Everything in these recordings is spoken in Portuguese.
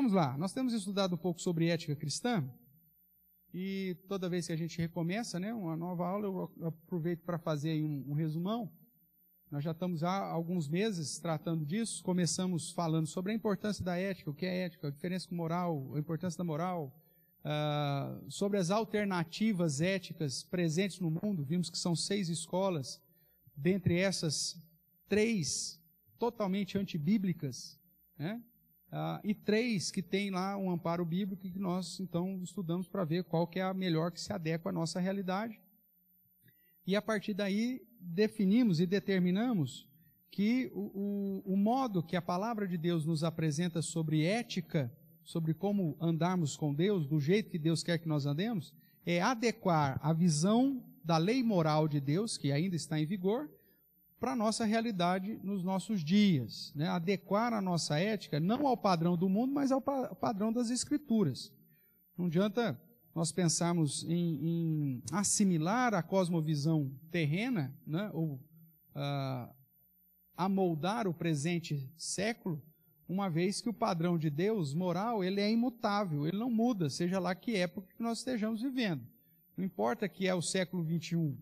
vamos lá, nós temos estudado um pouco sobre ética cristã, e toda vez que a gente recomeça, né, uma nova aula, eu aproveito para fazer aí um resumão. Nós já estamos há alguns meses tratando disso, começamos falando sobre a importância da ética, o que é ética, a diferença com moral, a importância da moral, sobre as alternativas éticas presentes no mundo. Vimos que são 6 escolas, dentre essas 3 totalmente antibíblicas, né? E 3 que têm lá um amparo bíblico e que nós, então, estudamos para ver qual que é a melhor que se adequa à nossa realidade. E, a partir daí, definimos e determinamos que o modo que a palavra de Deus nos apresenta sobre ética, sobre como andarmos com Deus, do jeito que Deus quer que nós andemos, é adequar a visão da lei moral de Deus, que ainda está em vigor, para a nossa realidade nos nossos dias, né? Adequar a nossa ética não ao padrão do mundo, mas ao padrão das Escrituras. Não adianta nós pensarmos em assimilar a cosmovisão terrena, né? Ou amoldar o presente século, uma vez que o padrão de Deus moral, ele é imutável, ele não muda, seja lá que época que nós estejamos vivendo. Não importa que é o século 21,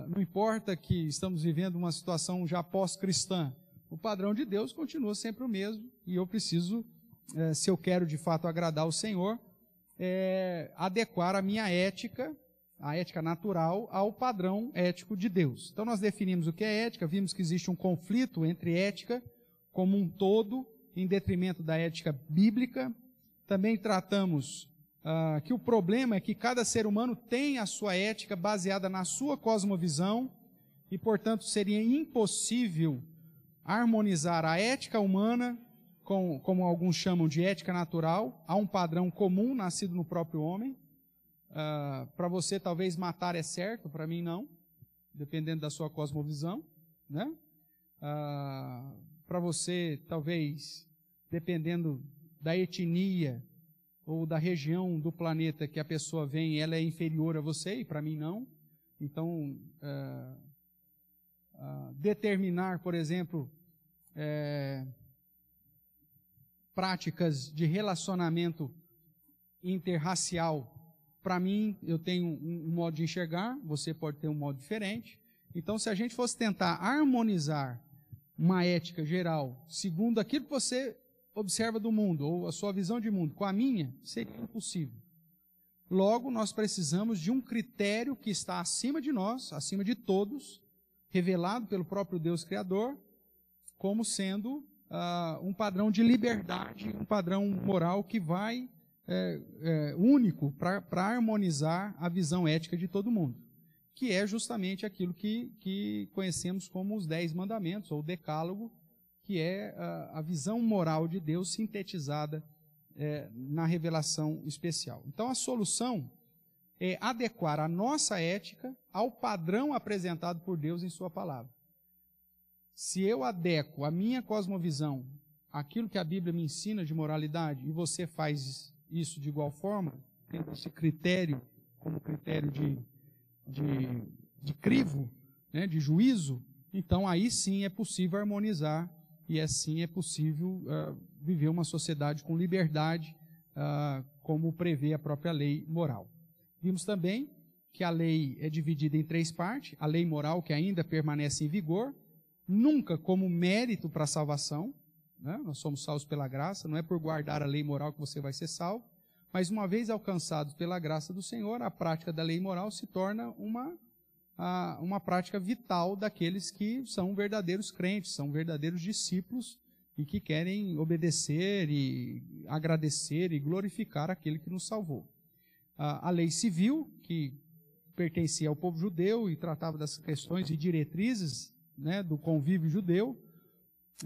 não importa que estamos vivendo uma situação já pós-cristã, o padrão de Deus continua sempre o mesmo, e eu preciso, se eu quero de fato agradar o Senhor, adequar a minha ética, a ética natural, ao padrão ético de Deus. Então nós definimos o que é ética, vimos que existe um conflito entre ética como um todo, em detrimento da ética bíblica. Também tratamos que o problema é que cada ser humano tem a sua ética baseada na sua cosmovisão e, portanto, seria impossível harmonizar a ética humana, como alguns chamam de ética natural, a um padrão comum nascido no próprio homem. Para você, talvez matar é certo, para mim não, dependendo da sua cosmovisão, né? Para você, talvez, dependendo da etnia ou da região do planeta que a pessoa vem, ela é inferior a você, e para mim não. Então, determinar, por exemplo, práticas de relacionamento interracial, para mim, eu tenho um modo de enxergar, você pode ter um modo diferente. Então, se a gente fosse tentar harmonizar uma ética geral, segundo aquilo que você observa do mundo, ou a sua visão de mundo, com a minha, seria impossível. Logo, nós precisamos de um critério que está acima de nós, acima de todos, revelado pelo próprio Deus Criador, como sendo um padrão de liberdade, um padrão moral que vai único para harmonizar a visão ética de todo mundo, que é justamente aquilo que conhecemos como os 10 mandamentos, ou o decálogo, que é a visão moral de Deus sintetizada na revelação especial. Então, a solução é adequar a nossa ética ao padrão apresentado por Deus em sua palavra. Se eu adequo a minha cosmovisão àquilo que a Bíblia me ensina de moralidade, e você faz isso de igual forma, tendo esse critério como critério de crivo, né, de juízo, então aí sim é possível harmonizar, e assim é possível viver uma sociedade com liberdade, como prevê a própria lei moral. Vimos também que a lei é dividida em 3 partes, a lei moral que ainda permanece em vigor, nunca como mérito para a salvação, né? Nós somos salvos pela graça, não é por guardar a lei moral que você vai ser salvo, mas uma vez alcançados pela graça do Senhor, a prática da lei moral se torna uma prática vital daqueles que são verdadeiros crentes, são verdadeiros discípulos e que querem obedecer e agradecer e glorificar aquele que nos salvou. A lei civil, que pertencia ao povo judeu e tratava das questões e diretrizes, né, do convívio judeu,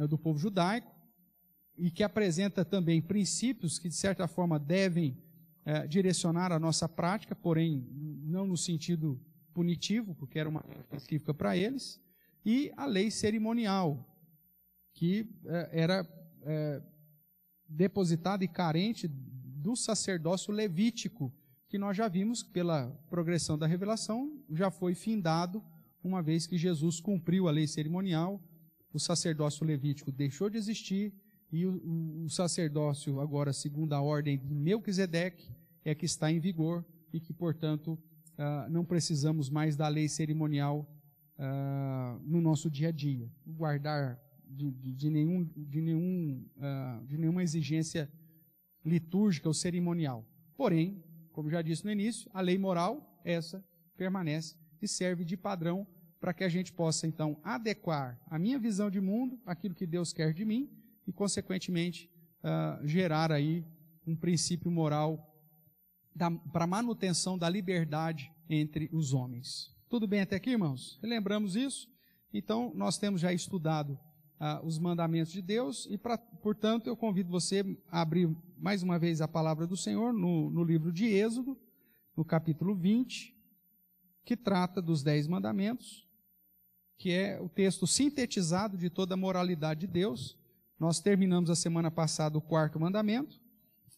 do povo judaico, e que apresenta também princípios que, de certa forma, devem direcionar a nossa prática, porém, não no sentido punitivo, porque era uma lei específica para eles, e a lei cerimonial, que era depositada e carente do sacerdócio levítico, que nós já vimos, pela progressão da revelação, já foi findado, uma vez que Jesus cumpriu a lei cerimonial, o sacerdócio levítico deixou de existir, e o sacerdócio, agora segundo a ordem de Melquisedeque, é que está em vigor e que, portanto, não precisamos mais da lei cerimonial no nosso dia a dia, guardar de nenhuma exigência litúrgica ou cerimonial. Porém, como já disse no início, a lei moral, essa permanece e serve de padrão para que a gente possa, então, adequar a minha visão de mundo àquilo que Deus quer de mim e, consequentemente, gerar aí um princípio moral para a manutenção da liberdade entre os homens. Tudo bem até aqui, irmãos? Lembramos isso? Então, nós temos já estudado os mandamentos de Deus e, portanto, eu convido você a abrir mais uma vez a palavra do Senhor no livro de Êxodo, no capítulo 20, que trata dos 10 mandamentos, que é o texto sintetizado de toda a moralidade de Deus. Nós terminamos a semana passada o 4º mandamento,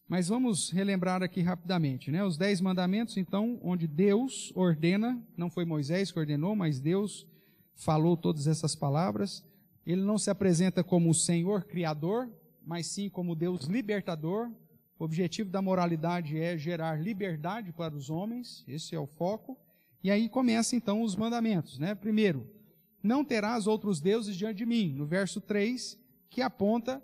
mas vamos relembrar aqui rapidamente, né? Os 10 mandamentos, então, onde Deus ordena, não foi Moisés que ordenou, mas Deus falou todas essas palavras. Ele não se apresenta como o Senhor Criador, mas sim como Deus libertador. O objetivo da moralidade é gerar liberdade para os homens, esse é o foco. E aí começa então os mandamentos, né? Primeiro, não terás outros deuses diante de mim, no verso 3, que aponta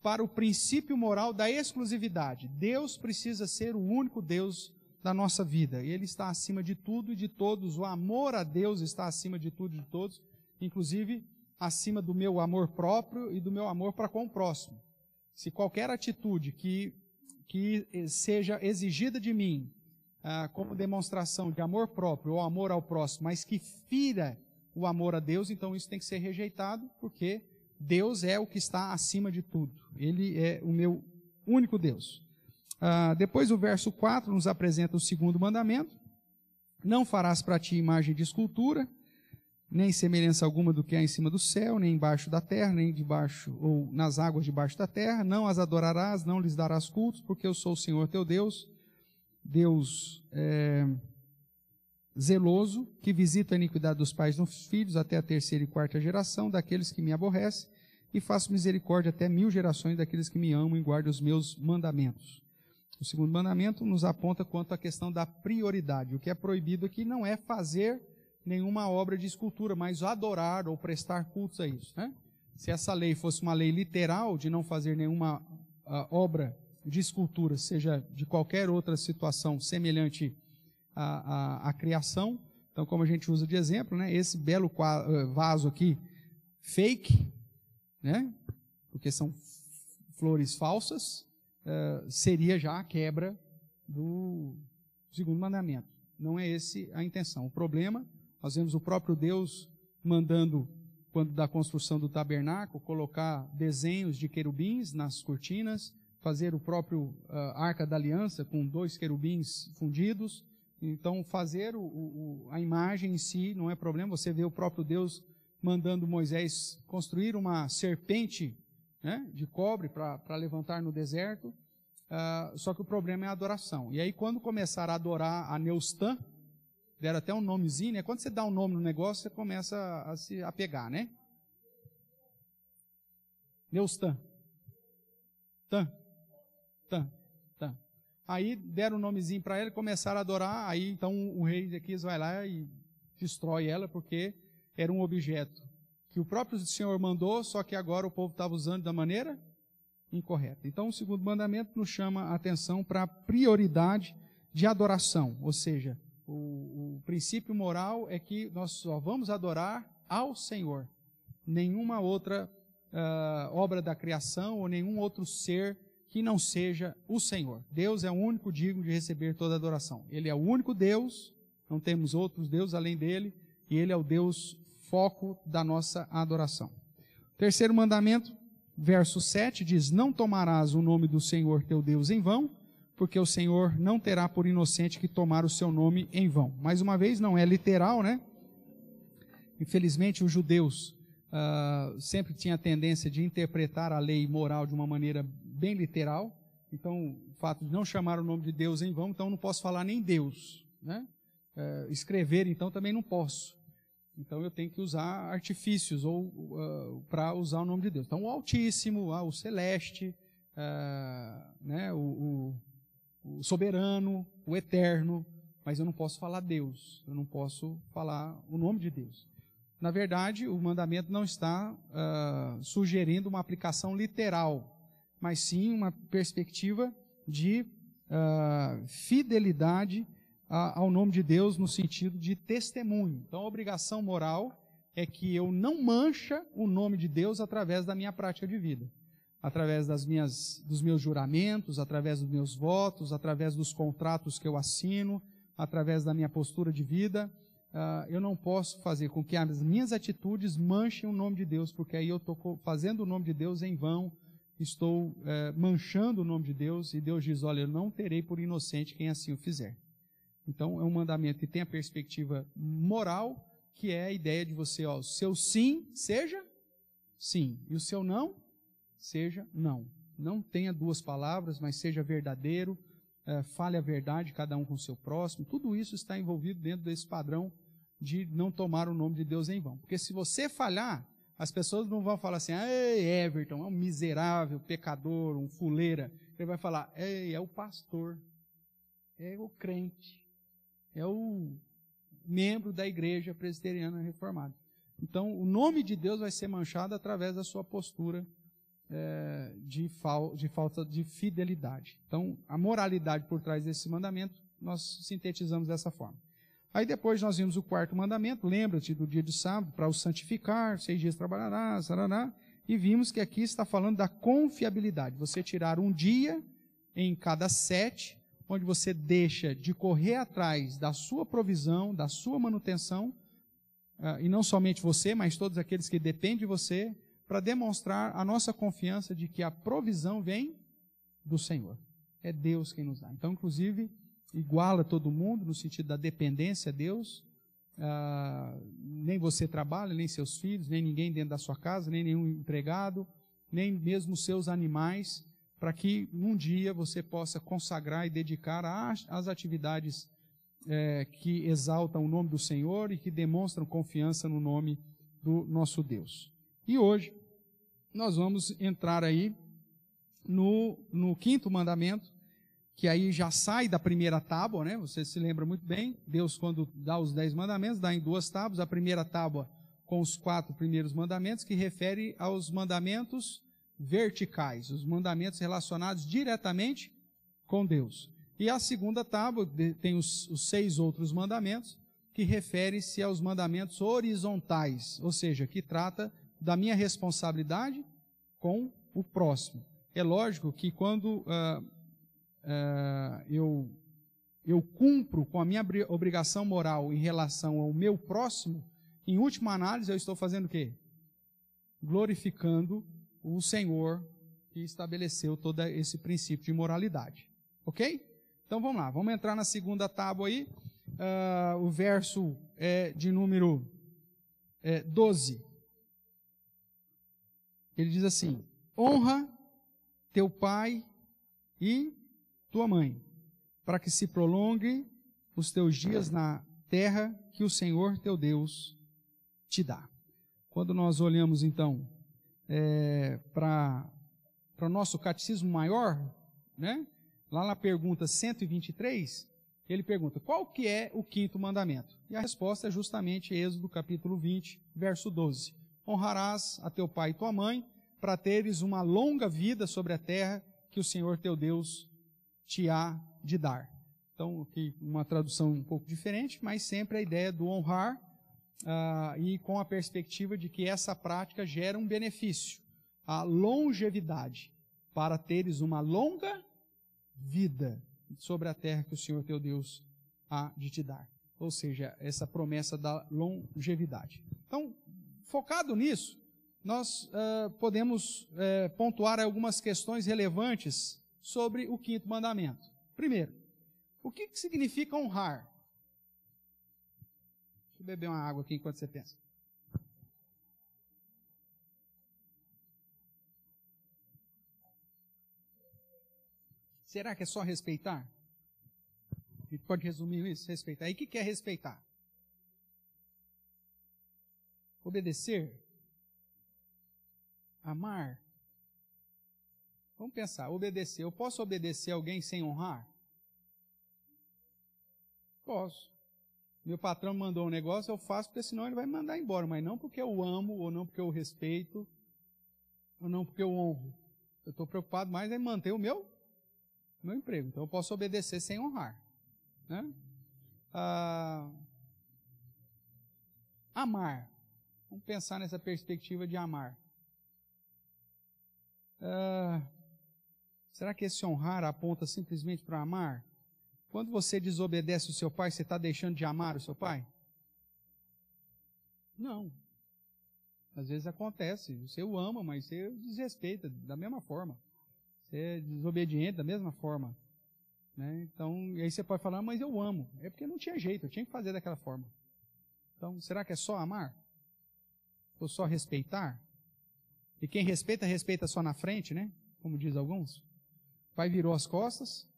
para o princípio moral da exclusividade. Deus precisa ser o único Deus da nossa vida. Ele está acima de tudo e de todos. O amor a Deus está acima de tudo e de todos, inclusive acima do meu amor próprio e do meu amor para com o próximo. Se qualquer atitude que seja exigida de mim como demonstração de amor próprio ou amor ao próximo, mas que fira o amor a Deus, então isso tem que ser rejeitado, porque Deus é o que está acima de tudo. Ele é o meu único Deus. Depois o verso 4 nos apresenta o 2º mandamento. Não farás para ti imagem de escultura, nem semelhança alguma do que há em cima do céu, nem embaixo da terra, nem debaixo ou nas águas debaixo da terra. Não as adorarás, não lhes darás cultos, porque eu sou o Senhor teu Deus, Deus zeloso, que visita a iniquidade dos pais nos filhos até a 3ª e 4ª geração daqueles que me aborrecem, e faço misericórdia até 1000 gerações daqueles que me amam e guardam os meus mandamentos. O 2º mandamento nos aponta quanto à questão da prioridade. O que é proibido aqui não é fazer nenhuma obra de escultura, mas adorar ou prestar cultos a isso, né? Se essa lei fosse uma lei literal de não fazer nenhuma obra de escultura, seja de qualquer outra situação semelhante à criação, então como a gente usa de exemplo, né, esse belo vaso aqui, fake, né, porque são flores falsas, seria já a quebra do 2º mandamento. Não é esse a intenção. O problema, nós vemos o próprio Deus mandando, quando da construção do tabernáculo, colocar desenhos de querubins nas cortinas, fazer o próprio Arca da Aliança com 2 querubins fundidos. Então, fazer a imagem em si não é problema. Você vê o próprio Deus mandando Moisés construir uma serpente, né, de cobre para levantar no deserto. Só que o problema é a adoração. E aí, quando começaram a adorar a Neustã, deram até um nomezinho, né? Quando você dá um nome no negócio, você começa a se apegar, né? Neustã. Tã. Aí deram um nomezinho para ela e começaram a adorar. Aí então o rei Ezequias vai lá e destrói ela, porque era um objeto que o próprio Senhor mandou, só que agora o povo estava usando da maneira incorreta. Então o 2º mandamento nos chama a atenção para a prioridade de adoração, ou seja, o princípio moral é que nós só vamos adorar ao Senhor. Nenhuma outra obra da criação ou nenhum outro ser que não seja o Senhor. Deus é o único digno de receber toda adoração. Ele é o único Deus, não temos outros deuses além dele, e ele é o Deus foco da nossa adoração. 3º mandamento, verso 7, diz: não tomarás o nome do Senhor teu Deus em vão, porque o Senhor não terá por inocente que tomar o seu nome em vão. Mais uma vez, não é literal, né? Infelizmente, os judeus sempre tinham a tendência de interpretar a lei moral de uma maneira bem literal. Então, o fato de não chamar o nome de Deus em vão, então não posso falar nem Deus, né? Escrever, então, também não posso. Então eu tenho que usar artifícios para usar o nome de Deus. Então o Altíssimo, o Celeste, né, o Soberano, o Eterno, mas eu não posso falar Deus, eu não posso falar o nome de Deus. Na verdade, o mandamento não está sugerindo uma aplicação literal, mas sim uma perspectiva de fidelidade ao nome de Deus no sentido de testemunho. Então, a obrigação moral é que eu não mancha o nome de Deus através da minha prática de vida, através dos meus juramentos, através dos meus votos, através dos contratos que eu assino, através da minha postura de vida. Eu não posso fazer com que as minhas atitudes manchem o nome de Deus, porque aí eu estou fazendo o nome de Deus em vão, estou manchando o nome de Deus, e Deus diz, olha, eu não terei por inocente quem assim o fizer. Então, é um mandamento que tem a perspectiva moral, que é a ideia de você, o seu sim, seja sim, e o seu não, seja não. Não tenha duas palavras, mas seja verdadeiro, fale a verdade, cada um com o seu próximo. Tudo isso está envolvido dentro desse padrão de não tomar o nome de Deus em vão. Porque se você falhar, as pessoas não vão falar assim, ei, Everton, é um miserável, pecador, um fuleira. Ele vai falar, ei, é o pastor, é o crente, é o membro da igreja presbiteriana reformada. Então, o nome de Deus vai ser manchado através da sua postura de falta de fidelidade. Então, a moralidade por trás desse mandamento, nós sintetizamos dessa forma. Aí depois nós vimos o quarto mandamento, lembra-te do dia de sábado, para o santificar, 6 dias trabalharás, sarará, e vimos que aqui está falando da confiabilidade. Você tirar um dia em cada 7, onde você deixa de correr atrás da sua provisão, da sua manutenção, e não somente você, mas todos aqueles que dependem de você, para demonstrar a nossa confiança de que a provisão vem do Senhor. É Deus quem nos dá. Então, inclusive, iguala todo mundo no sentido da dependência a Deus. Nem você trabalha, nem seus filhos, nem ninguém dentro da sua casa, nem nenhum empregado, nem mesmo seus animais, para que um dia você possa consagrar e dedicar às atividades que exaltam o nome do Senhor e que demonstram confiança no nome do nosso Deus. E hoje nós vamos entrar aí no quinto mandamento, que aí já sai da primeira tábua, né? Você se lembra muito bem, Deus quando dá os 10 mandamentos, dá em 2 tábuas, a primeira tábua com os 4 primeiros mandamentos, que refere aos mandamentos verticais, os mandamentos relacionados diretamente com Deus. E a segunda tábua tem os 6 outros mandamentos, que refere-se aos mandamentos horizontais, ou seja, que trata da minha responsabilidade com o próximo. É lógico que quando eu cumpro com a minha obrigação moral em relação ao meu próximo, em última análise eu estou fazendo o quê? Glorificando o Senhor que estabeleceu todo esse princípio de moralidade. Ok? Então vamos lá, vamos entrar na segunda tábua aí. O verso é de número 12. Ele diz assim, honra teu pai e tua mãe, para que se prolongue os teus dias na terra que o Senhor teu Deus te dá. Quando nós olhamos então para o nosso catecismo maior, né? Lá na pergunta 123, ele pergunta, qual que é o quinto mandamento? E a resposta é justamente Êxodo capítulo 20, verso 12. Honrarás a teu pai e tua mãe, para teres uma longa vida sobre a terra que o Senhor teu Deus te há de dar. Então, aqui uma tradução um pouco diferente, mas sempre a ideia do honrar, e com a perspectiva de que essa prática gera um benefício, a longevidade, para teres uma longa vida sobre a terra que o Senhor teu Deus há de te dar. Ou seja, essa promessa da longevidade. Então, focado nisso, nós podemos pontuar algumas questões relevantes sobre o quinto mandamento. Primeiro, o que significa honrar? Deixa eu beber uma água aqui enquanto você pensa. Será que é só respeitar? A gente pode resumir isso? Respeitar. E o que é respeitar? Obedecer? Amar? Vamos pensar, obedecer. Eu posso obedecer alguém sem honrar? Posso. Meu patrão me mandou um negócio, eu faço, porque senão ele vai me mandar embora. Mas não porque eu amo, ou não porque eu respeito, ou não porque eu honro. Eu estou preocupado mais em manter o meu emprego. Então eu posso obedecer sem honrar. Né? Amar. Vamos pensar nessa perspectiva de amar. Será que esse honrar aponta simplesmente para amar? Quando você desobedece o seu pai, você está deixando de amar o seu pai? Não. Às vezes acontece, você o ama, mas você o desrespeita da mesma forma. Você é desobediente da mesma forma. Né? Então, e aí você pode falar, mas eu amo. É porque não tinha jeito, eu tinha que fazer daquela forma. Então, será que é só amar? Ou só respeitar? E quem respeita, respeita só na frente, né? Como diz alguns. O pai virou as costas.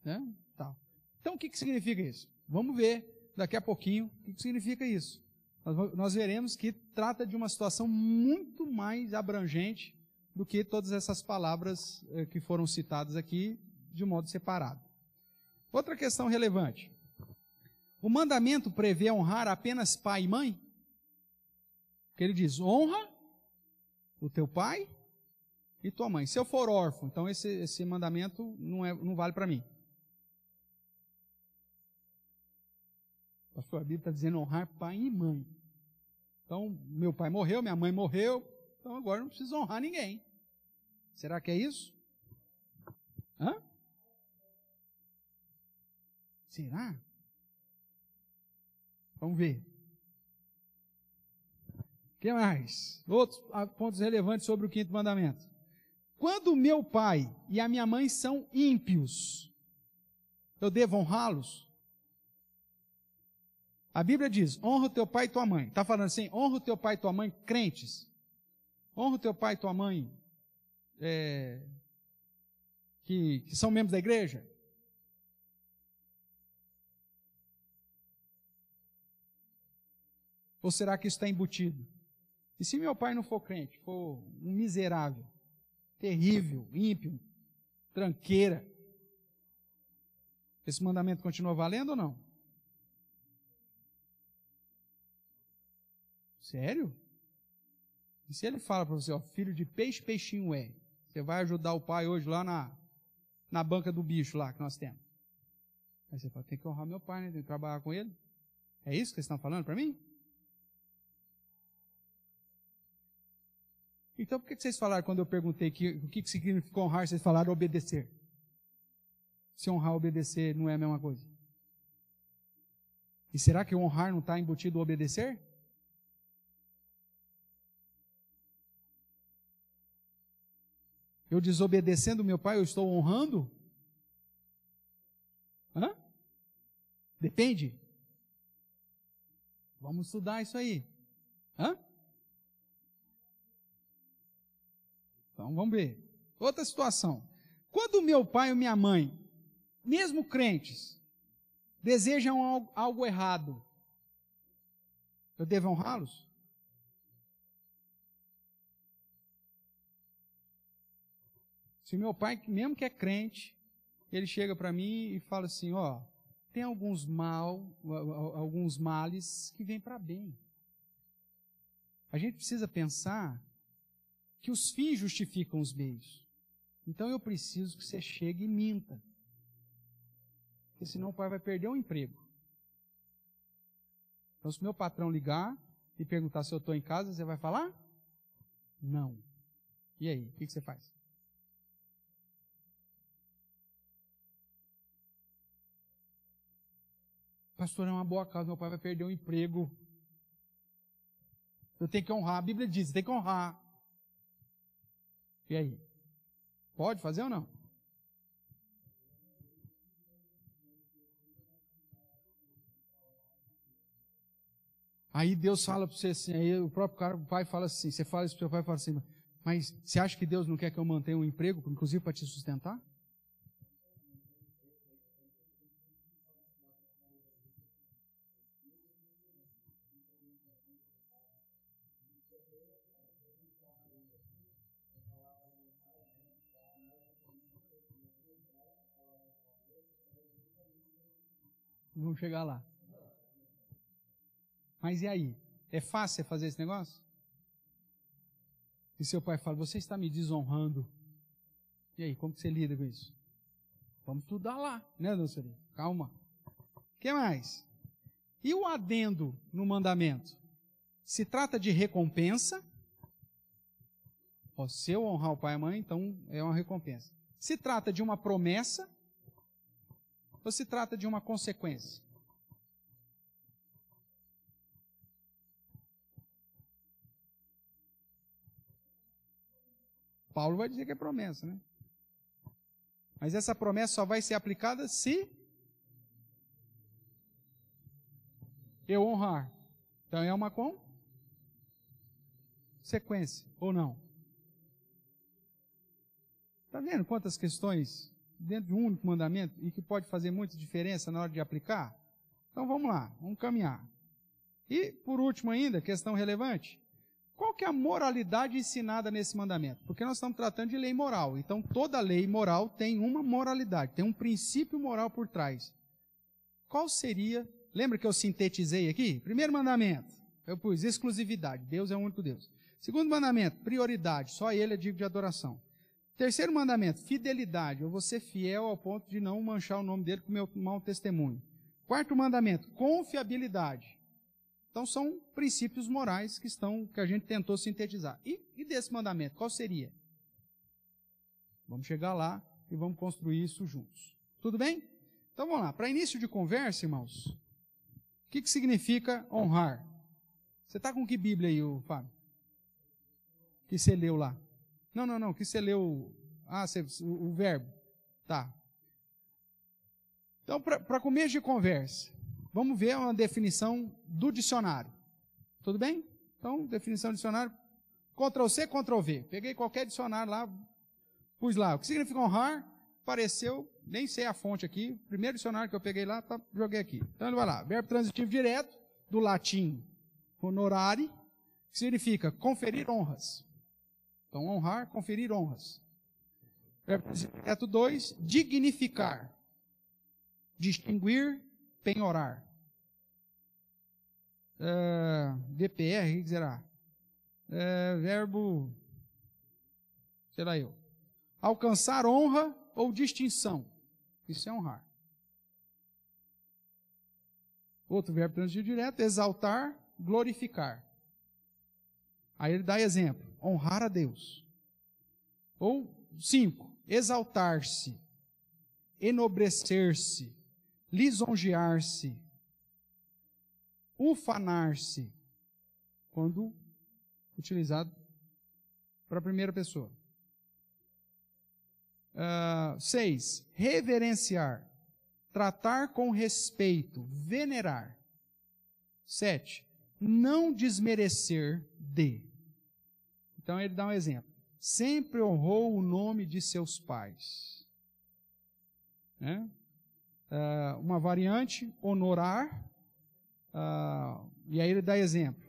Né? Tá. Então, o que significa isso? Vamos ver daqui a pouquinho o que significa isso. Nós veremos que trata de uma situação muito mais abrangente do que todas essas palavras que foram citadas aqui de modo separado. Outra questão relevante. O mandamento prevê honrar apenas pai e mãe? Porque ele diz, honra o teu pai e tua mãe. Se eu for órfão, então esse mandamento não vale para mim. Pastor, a Bíblia está dizendo honrar pai e mãe. Então, meu pai morreu, minha mãe morreu, então agora não preciso honrar ninguém. Será que é isso? Hã? Será? Vamos ver. O que mais? Outros pontos relevantes sobre o quinto mandamento. Quando meu pai e a minha mãe são ímpios, eu devo honrá-los? A Bíblia diz, honra o teu pai e tua mãe. Está falando assim, honra o teu pai e tua mãe crentes. Honra o teu pai e tua mãe que são membros da igreja. Ou será que isso está embutido? E se meu pai não for crente, for um miserável, terrível, ímpio, tranqueira, esse mandamento continua valendo ou não? Sério? E se ele fala para você, ó, filho de peixe, peixinho é, você vai ajudar o pai hoje lá na banca do bicho lá que nós temos. Aí você fala, tem que honrar meu pai, né? Tem que trabalhar com ele. É isso que vocês estão falando para mim? Então por que vocês falaram, quando eu perguntei o que significa honrar, vocês falaram obedecer? Se honrar e obedecer não é a mesma coisa. E será que o honrar não está embutido o obedecer? Eu desobedecendo meu pai, eu estou honrando? Hã? Depende. Vamos estudar isso aí. Hã? Então vamos ver. Outra situação. Quando meu pai ou minha mãe, mesmo crentes, desejam algo errado, eu devo honrá-los? Se meu pai, mesmo que é crente, ele chega para mim e fala assim, ó, tem alguns males que vêm para bem. A gente precisa pensar que os fins justificam os meios. Então eu preciso que você chegue e minta. Porque senão o pai vai perder o emprego. Então se meu patrão ligar e perguntar se eu estou em casa, você vai falar? Não. E aí, o que você faz? Pastor, é uma boa causa, meu pai vai perder o emprego. Eu tenho que honrar. A Bíblia diz, tem que honrar. E aí? Pode fazer ou não? Aí Deus fala para você assim, aí o próprio cara, o pai fala assim, você fala isso para o seu pai e fala assim, mas você acha que Deus não quer que eu mantenha um emprego, inclusive para te sustentar? Vamos chegar lá. Mas e aí? É fácil você fazer esse negócio? E seu pai fala, você está me desonrando. E aí, como que você lida com isso? Vamos estudar lá, né, dona Celina? Calma. O que mais? E o adendo no mandamento? Se trata de recompensa. Se eu honrar o pai e a mãe, então é uma recompensa. Se trata de uma promessa, ou se trata de uma consequência? Paulo vai dizer que é promessa, né? Mas essa promessa só vai ser aplicada se eu honrar. Então é uma consequência, ou não? Está vendo quantas questões dentro de um único mandamento e que pode fazer muita diferença na hora de aplicar? Então vamos lá, vamos caminhar. E, por último ainda, questão relevante, qual que é a moralidade ensinada nesse mandamento? Porque nós estamos tratando de lei moral, então toda lei moral tem uma moralidade, tem um princípio moral por trás. Qual seria, lembra que eu sintetizei aqui? Primeiro mandamento, eu pus exclusividade, Deus é o único Deus. Segundo mandamento, prioridade, só Ele é digno de adoração. Terceiro mandamento, fidelidade, eu vou ser fiel ao ponto de não manchar o nome dele com meu mau testemunho. Quarto mandamento, confiabilidade. Então são princípios morais que a gente tentou sintetizar. E desse mandamento, qual seria? Vamos chegar lá e vamos construir isso juntos. Tudo bem? Então vamos lá. Para início de conversa, irmãos, o que significa honrar? Você está com que Bíblia aí, Fábio? Que você leu lá? Não, que você leu... o verbo. Tá. Então, para começo de conversa, vamos ver uma definição do dicionário. Tudo bem? Então, definição do dicionário, Ctrl+C, Ctrl+V. Peguei qualquer dicionário lá, pus lá. O que significa honrar? Apareceu, nem sei a fonte aqui, o primeiro dicionário que eu peguei lá, joguei aqui. Então, ele vai lá. Verbo transitivo direto, do latim honorare, que significa conferir honras. Então, honrar, conferir honras. Verbo transitivo direto 2, dignificar. Distinguir, penhorar. DPR, o que será? Verbo, sei lá eu. Alcançar honra ou distinção. Isso é honrar. Outro verbo transitivo direto, exaltar, glorificar. Aí ele dá exemplo, honrar a Deus. Ou 5, exaltar-se, enobrecer-se, lisonjear-se, ufanar-se, quando utilizado para a primeira pessoa. 6, reverenciar, tratar com respeito, venerar. 7, não desmerecer de. Então ele dá um exemplo. Sempre honrou o nome de seus pais. Né? Uma variante, honorar, e aí ele dá exemplo.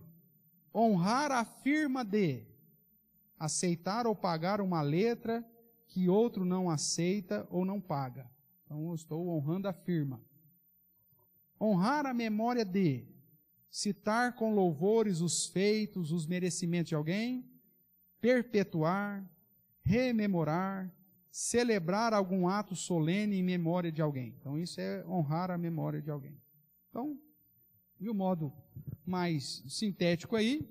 Honrar a firma de, aceitar ou pagar uma letra que outro não aceita ou não paga. Então eu estou honrando a firma. Honrar a memória de, citar com louvores os feitos, os merecimentos de alguém, perpetuar, rememorar, celebrar algum ato solene em memória de alguém. Então isso é honrar a memória de alguém. Então, de um modo mais sintético aí,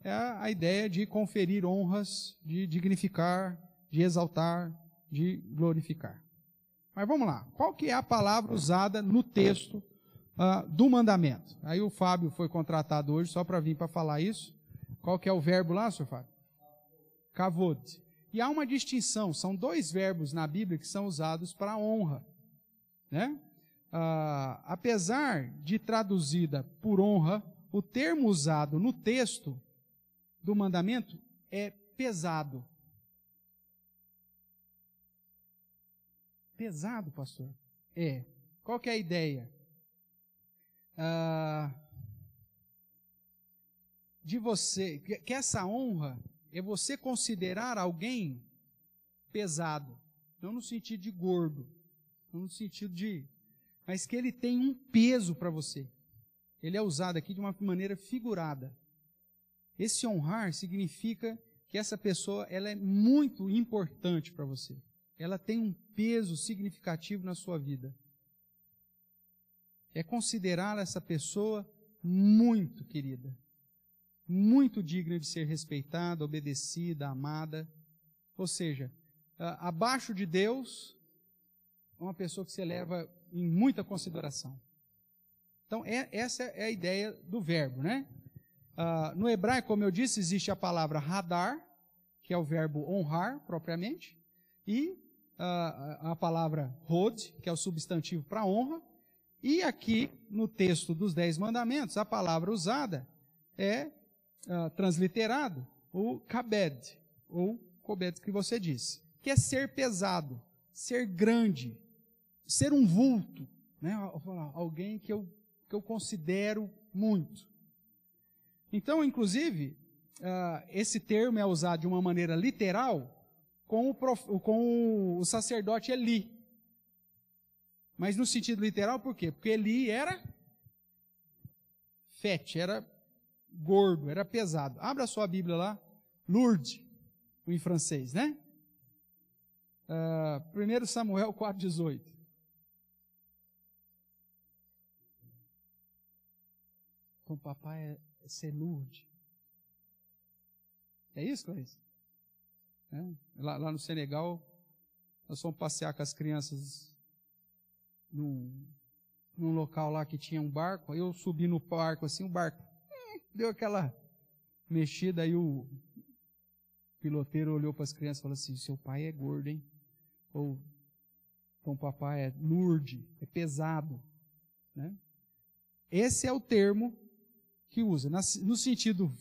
é a ideia de conferir honras, de dignificar, de exaltar, de glorificar. Mas vamos lá, qual que é a palavra usada no texto do mandamento? Aí o Fábio foi contratado hoje só para vir para falar isso. Qual que é o verbo lá, senhor Fábio? Kavod. E há uma distinção, são 2 verbos na Bíblia que são usados para honra. Né? Apesar de traduzida por honra, o termo usado no texto do mandamento é pesado. Pesado, pastor? É. Qual que é a ideia? De você, que essa honra é você considerar alguém pesado, não no sentido de gordo, não no sentido de mas que ele tem um peso para você. Ele é usado aqui de uma maneira figurada. Esse honrar significa que essa pessoa ela é muito importante para você. Ela tem um peso significativo na sua vida. É considerar essa pessoa muito querida, muito digna de ser respeitada, obedecida, amada. Ou seja, abaixo de Deus, uma pessoa que se leva em muita consideração. Então, essa é a ideia do verbo, né? No hebraico, como eu disse, existe a palavra hadar, que é o verbo honrar, propriamente, e a palavra hod, que é o substantivo para honra, e aqui, no texto dos 10 mandamentos, a palavra usada é transliterado, o kabed, ou kobed, que você disse, que é ser pesado, ser grande, ser um vulto, né? Alguém que eu considero muito. Então, inclusive, esse termo é usado de uma maneira literal com o sacerdote Eli. Mas no sentido literal, por quê? Porque Eli era fete, era gordo, era pesado. Abra a sua Bíblia lá, Lourdes, em francês, né? 1 Samuel 4,18. Então, papai é ser Lourdes. É isso, Clarice? Lá no Senegal, nós fomos passear com as crianças num local lá que tinha um barco. Aí eu subi no barco assim, o barco deu aquela mexida, aí o piloteiro olhou para as crianças e falou assim: seu pai é gordo, hein? Ou, então papai é Lourdes, é pesado, né? Esse é o termo que usa. No sentido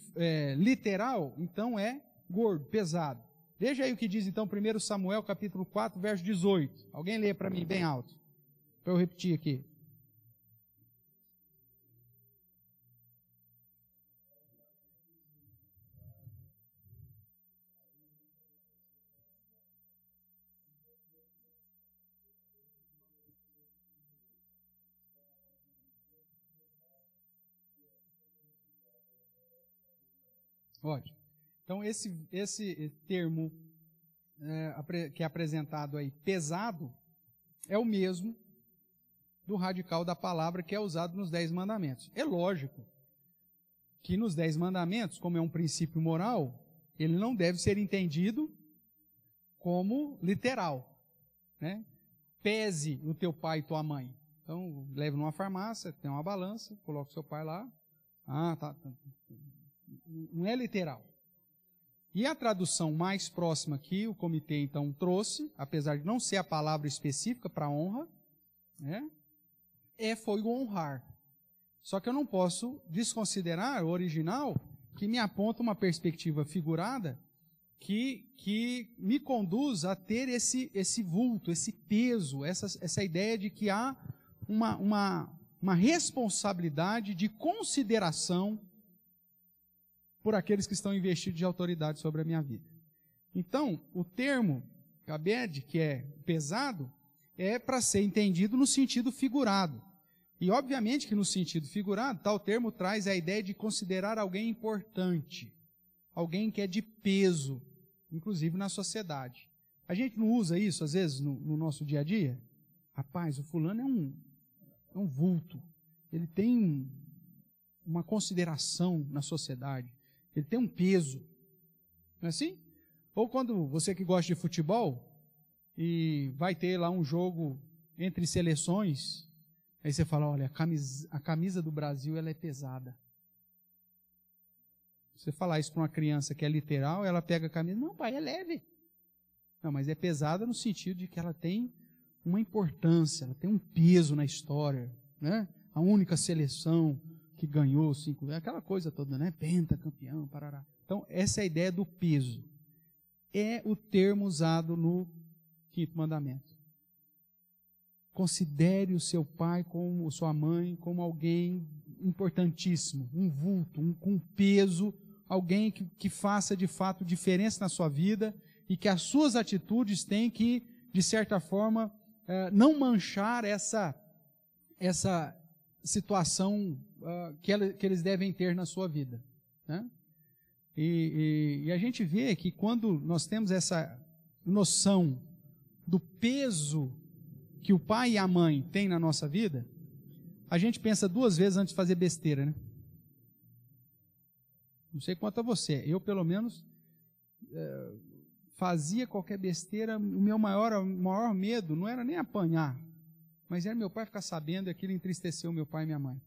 literal, então é gordo, pesado. Veja aí o que diz então 1 Samuel capítulo 4, verso 18. Alguém lê para mim bem alto, para eu repetir aqui. Ótimo. Então, esse termo que é apresentado aí, pesado, é o mesmo do radical da palavra que é usado nos 10 mandamentos. É lógico que nos 10 mandamentos, como é um princípio moral, ele não deve ser entendido como literal, né? Pese o teu pai e tua mãe. Então, leve numa farmácia, tem uma balança, coloca o seu pai lá. Tá. Não é literal. E a tradução mais próxima que o comitê então trouxe, apesar de não ser a palavra específica para honra, né, foi o honrar. Só que eu não posso desconsiderar o original, que me aponta uma perspectiva figurada que me conduz a ter esse vulto, esse peso, essa ideia de que há uma responsabilidade de consideração por aqueles que estão investidos de autoridade sobre a minha vida. Então, o termo kabed, que é pesado, é para ser entendido no sentido figurado. E, obviamente, que no sentido figurado, tal termo traz a ideia de considerar alguém importante, alguém que é de peso, inclusive na sociedade. A gente não usa isso, às vezes, no nosso dia a dia? Rapaz, o fulano é um vulto, ele tem uma consideração na sociedade. Ele tem um peso, não é assim? Ou quando você que gosta de futebol e vai ter lá um jogo entre seleções, aí você fala, olha, a camisa do Brasil ela é pesada. Você falar isso para uma criança que é literal, ela pega a camisa, não pai, é leve. Não, mas é pesada no sentido de que ela tem uma importância, ela tem um peso na história, né? A única seleção que ganhou 5, aquela coisa toda, né? Pentacampeão, parará. Então, essa é a ideia do peso. É o termo usado no 5º mandamento. Considere o seu pai, como sua mãe, como alguém importantíssimo, um vulto, com peso, alguém que faça de fato diferença na sua vida e que as suas atitudes têm que, de certa forma, não manchar essa essa situação que eles devem ter na sua vida, né? E a gente vê que quando nós temos essa noção do peso que o pai e a mãe têm na nossa vida, a gente pensa duas vezes antes de fazer besteira, né? Não sei quanto a você, eu pelo menos fazia qualquer besteira, o meu maior medo não era nem apanhar, mas era meu pai ficar sabendo e aquilo entristeceu meu pai e minha mãe.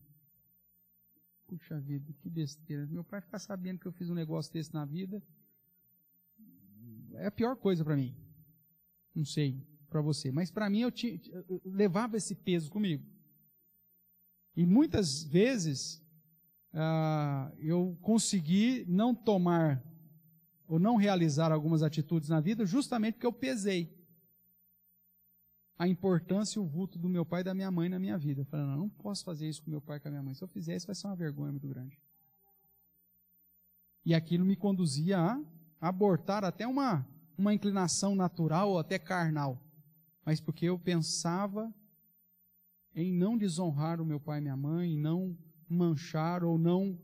Puxa vida, que besteira. Meu pai ficar sabendo que eu fiz um negócio desse na vida é a pior coisa para mim. Não sei para você, mas para mim eu levava esse peso comigo. E muitas vezes eu consegui não tomar ou não realizar algumas atitudes na vida justamente porque eu pesei a importância e o vulto do meu pai e da minha mãe na minha vida. Eu falei, não posso fazer isso com meu pai e com a minha mãe. Se eu fizer isso, vai ser uma vergonha muito grande. E aquilo me conduzia a abortar até uma inclinação natural ou até carnal. Mas porque eu pensava em não desonrar o meu pai e minha mãe, em não manchar ou não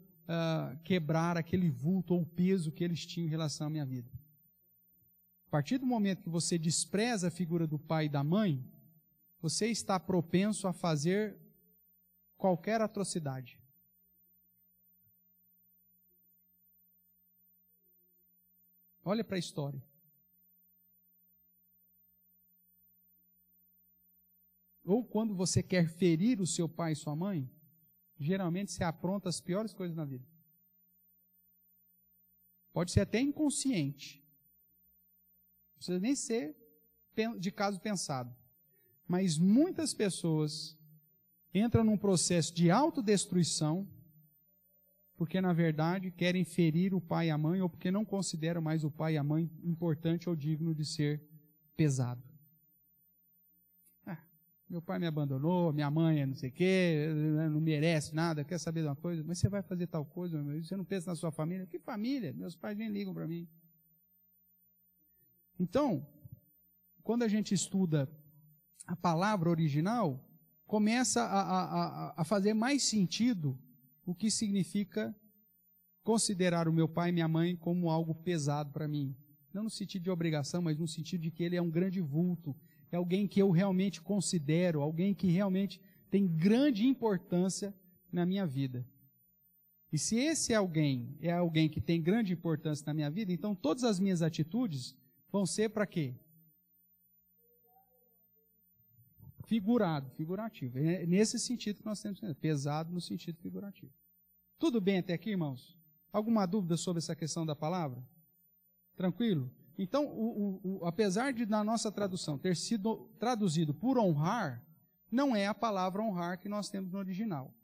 quebrar aquele vulto ou peso que eles tinham em relação à minha vida. A partir do momento que você despreza a figura do pai e da mãe, você está propenso a fazer qualquer atrocidade. Olha para a história. Ou quando você quer ferir o seu pai e sua mãe, geralmente você apronta as piores coisas na vida. Pode ser até inconsciente. Não precisa nem ser de caso pensado. Mas muitas pessoas entram num processo de autodestruição porque, na verdade, querem ferir o pai e a mãe ou porque não consideram mais o pai e a mãe importante ou digno de ser pesado. Meu pai me abandonou, minha mãe é não sei o quê, não merece nada, quer saber de uma coisa? Mas você vai fazer tal coisa, você não pensa na sua família? Que família? Meus pais nem ligam para mim. Então, quando a gente estuda a palavra original, começa a fazer mais sentido o que significa considerar o meu pai e minha mãe como algo pesado para mim. Não no sentido de obrigação, mas no sentido de que ele é um grande vulto, é alguém que eu realmente considero, alguém que realmente tem grande importância na minha vida. E se esse alguém é alguém que tem grande importância na minha vida, então todas as minhas atitudes vão ser para quê? Figurativo. É nesse sentido que nós temos, pesado no sentido figurativo. Tudo bem até aqui, irmãos? Alguma dúvida sobre essa questão da palavra? Tranquilo? Então, apesar de na nossa tradução ter sido traduzido por honrar, não é a palavra honrar que nós temos no original.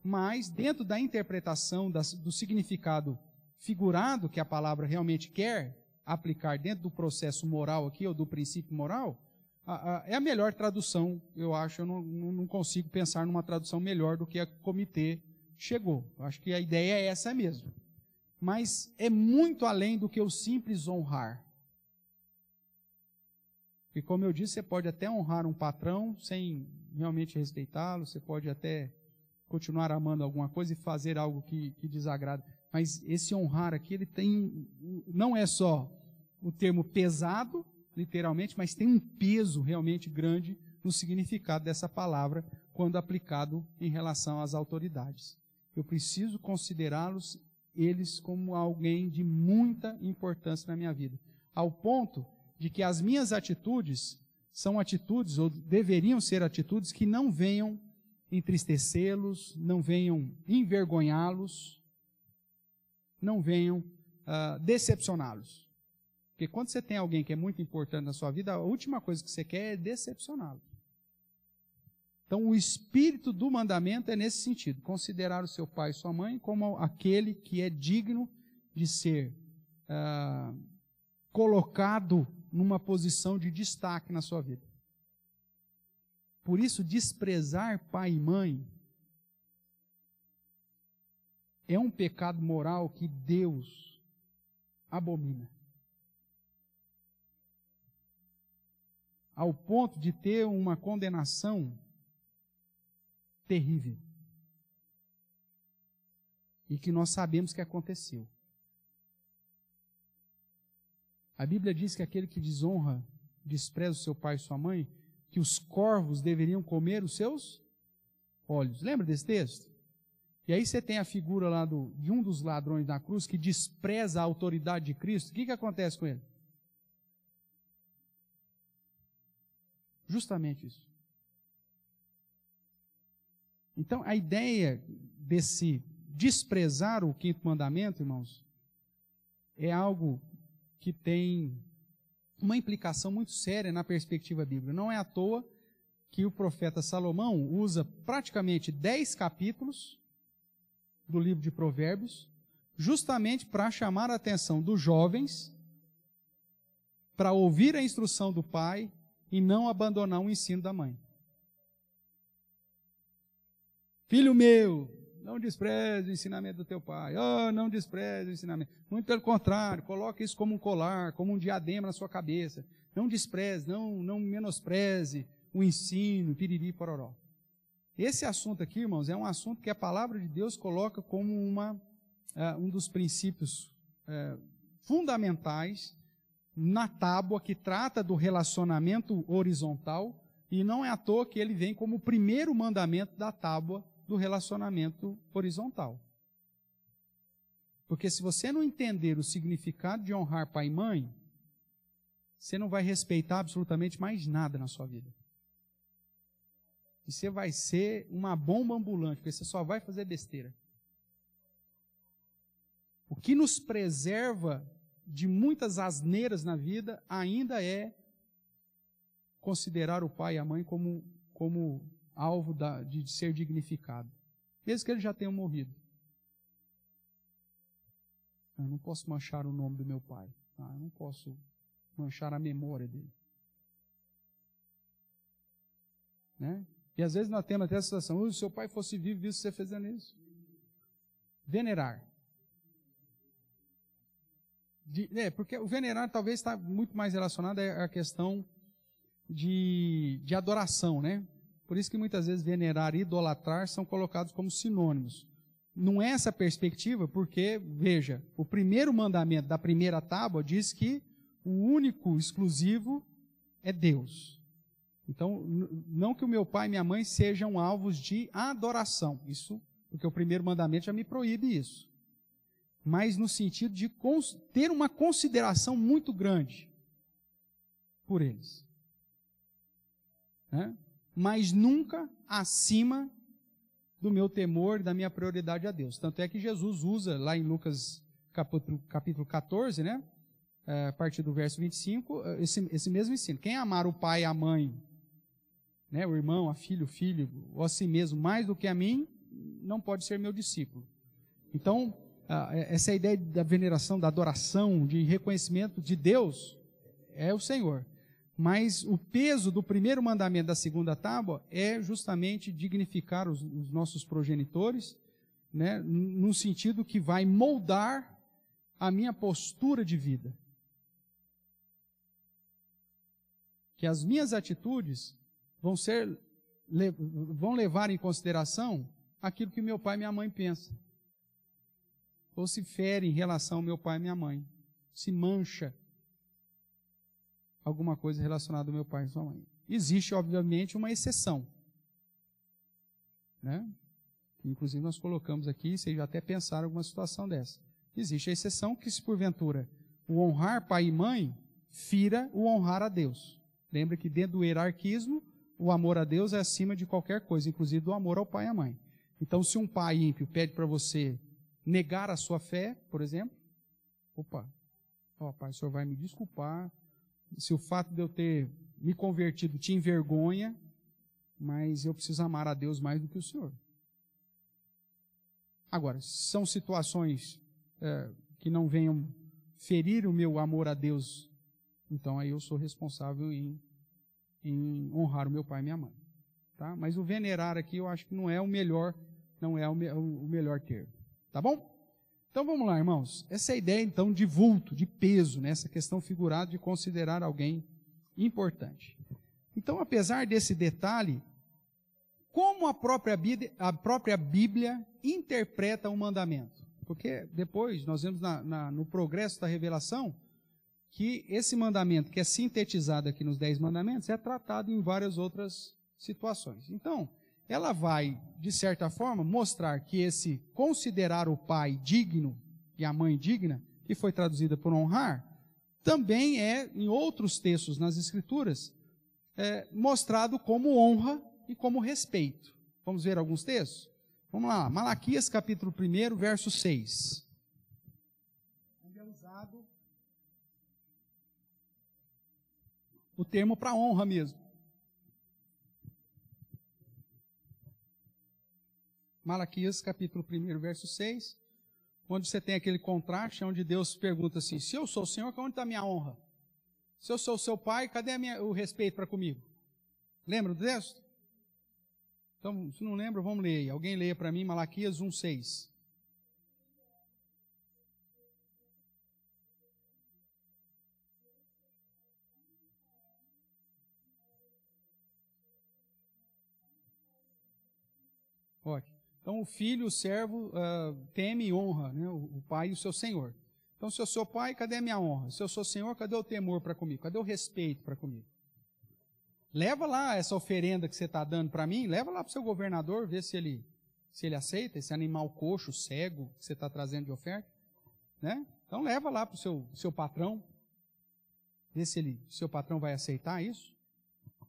Mas, dentro da interpretação do significado figurado que a palavra realmente quer aplicar dentro do processo moral aqui, ou do princípio moral, é a melhor tradução, eu acho. Eu não consigo pensar numa tradução melhor do que a que o comitê chegou. Eu acho que a ideia é essa mesmo. Mas é muito além do que o simples honrar. E como eu disse, você pode até honrar um patrão sem realmente respeitá-lo, você pode até continuar amando alguma coisa e fazer algo que desagrada. Mas esse honrar aqui, ele tem, não é só o termo pesado, literalmente, mas tem um peso realmente grande no significado dessa palavra quando aplicado em relação às autoridades. Eu preciso considerá-los, eles, como alguém de muita importância na minha vida, ao ponto de que as minhas atitudes são atitudes, ou deveriam ser atitudes, que não venham entristecê-los, não venham envergonhá-los, não venham decepcioná-los. Porque quando você tem alguém que é muito importante na sua vida, a última coisa que você quer é decepcioná-lo. Então, o espírito do mandamento é nesse sentido: considerar o seu pai e sua mãe como aquele que é digno de ser colocado numa posição de destaque na sua vida. Por isso, desprezar pai e mãe é um pecado moral que Deus abomina. Ao ponto de ter uma condenação terrível. E que nós sabemos que aconteceu. A Bíblia diz que aquele que desonra, despreza o seu pai e sua mãe, que os corvos deveriam comer os seus olhos. Lembra desse texto? E aí você tem a figura lá de um dos ladrões da cruz que despreza a autoridade de Cristo. O que acontece com ele? Justamente isso. Então, a ideia desse desprezar o quinto mandamento, irmãos, é algo que tem uma implicação muito séria na perspectiva bíblica. Não é à toa que o profeta Salomão usa praticamente 10 capítulos do livro de Provérbios, justamente para chamar a atenção dos jovens, para ouvir a instrução do pai e não abandonar o ensino da mãe. Filho meu, não despreze o ensinamento do teu pai. Oh, não despreze o ensinamento. Muito pelo contrário, coloque isso como um colar, como um diadema na sua cabeça. Não despreze, não menospreze o ensino, piriri, pororó. Esse assunto aqui, irmãos, é um assunto que a palavra de Deus coloca como um dos princípios fundamentais na tábua que trata do relacionamento horizontal, e não é à toa que ele vem como o primeiro mandamento da tábua do relacionamento horizontal. Porque se você não entender o significado de honrar pai e mãe, você não vai respeitar absolutamente mais nada na sua vida. E você vai ser uma bomba ambulante, porque você só vai fazer besteira. O que nos preserva de muitas asneiras na vida ainda é considerar o pai e a mãe como alvo de ser dignificado, mesmo que eles já tenham morrido. Eu não posso manchar o nome do meu pai, tá? Eu não posso manchar a memória dele. Né? E às vezes nós temos até a situação, se seu pai fosse vivo, visto você fazendo isso. Venerar. Porque o venerar talvez está muito mais relacionado à questão de adoração, né? Por isso que muitas vezes venerar e idolatrar são colocados como sinônimos. Não é essa perspectiva, porque, veja, o primeiro mandamento da primeira tábua diz que o único exclusivo é Deus. Então, não que o meu pai e minha mãe sejam alvos de adoração, isso, porque o primeiro mandamento já me proíbe isso. Mas no sentido de ter uma consideração muito grande por eles. Né? Mas nunca acima do meu temor, da minha prioridade a Deus. Tanto é que Jesus usa, lá em Lucas capítulo 14, né? A partir do verso 25, esse mesmo ensino. Quem amar o pai e a mãe, né, o irmão, a filho, o filho, ou a si mesmo, mais do que a mim, não pode ser meu discípulo. Então, essa ideia da veneração, da adoração, de reconhecimento de Deus, é o Senhor. Mas o peso do primeiro mandamento da segunda tábua é justamente dignificar os nossos progenitores, né, num sentido que vai moldar a minha postura de vida. Que as minhas atitudes vão levar em consideração aquilo que meu pai e minha mãe pensam. Ou se fere em relação ao meu pai e minha mãe. Se mancha alguma coisa relacionada ao meu pai e sua mãe. Existe, obviamente, uma exceção. Né? Inclusive, nós colocamos aqui, vocês já até pensaram em alguma situação dessa. Existe a exceção que, se porventura o honrar pai e mãe, fira o honrar a Deus. Lembra que dentro do hierarquismo, o amor a Deus é acima de qualquer coisa, inclusive do amor ao pai e à mãe. Então, se um pai ímpio pede para você negar a sua fé, por exemplo, pai, o senhor vai me desculpar, se o fato de eu ter me convertido te envergonha, mas eu preciso amar a Deus mais do que o senhor. Agora, são situações que não venham ferir o meu amor a Deus, então aí eu sou responsável em honrar o meu pai e minha mãe. Tá? Mas o venerar aqui eu acho que não é o melhor termo. Tá bom? Então vamos lá, irmãos. Essa é a ideia então de vulto, de peso, né? Essa questão figurada de considerar alguém importante. Então, apesar desse detalhe, como a própria Bíblia interpreta o mandamento. Porque depois nós vemos no progresso da revelação que esse mandamento, que é sintetizado aqui nos 10 mandamentos, é tratado em várias outras situações. Então, ela vai, de certa forma, mostrar que esse considerar o pai digno e a mãe digna, que foi traduzida por honrar, também é, em outros textos nas Escrituras, mostrado como honra e como respeito. Vamos ver alguns textos? Vamos lá, Malaquias capítulo 1, verso 6. Onde é usado o termo para honra mesmo. Malaquias capítulo 1, verso 6, onde você tem aquele contraste, onde Deus pergunta assim, se eu sou o Senhor, onde está a minha honra? Se eu sou o seu pai, cadê o respeito para comigo? Lembra do texto? Então, se não lembra, vamos ler aí. Alguém leia para mim Malaquias 1, 6. Ótimo. Então, o filho, o servo, teme e honra, né, o pai e o seu senhor. Então, se eu sou pai, cadê a minha honra? Se eu sou senhor, cadê o temor para comigo? Cadê o respeito para comigo? Leva lá essa oferenda que você está dando para mim, leva lá para o seu governador, vê se ele aceita, esse animal coxo, cego, que você está trazendo de oferta. Né? Então, leva lá para o seu patrão, vê se o seu patrão vai aceitar isso.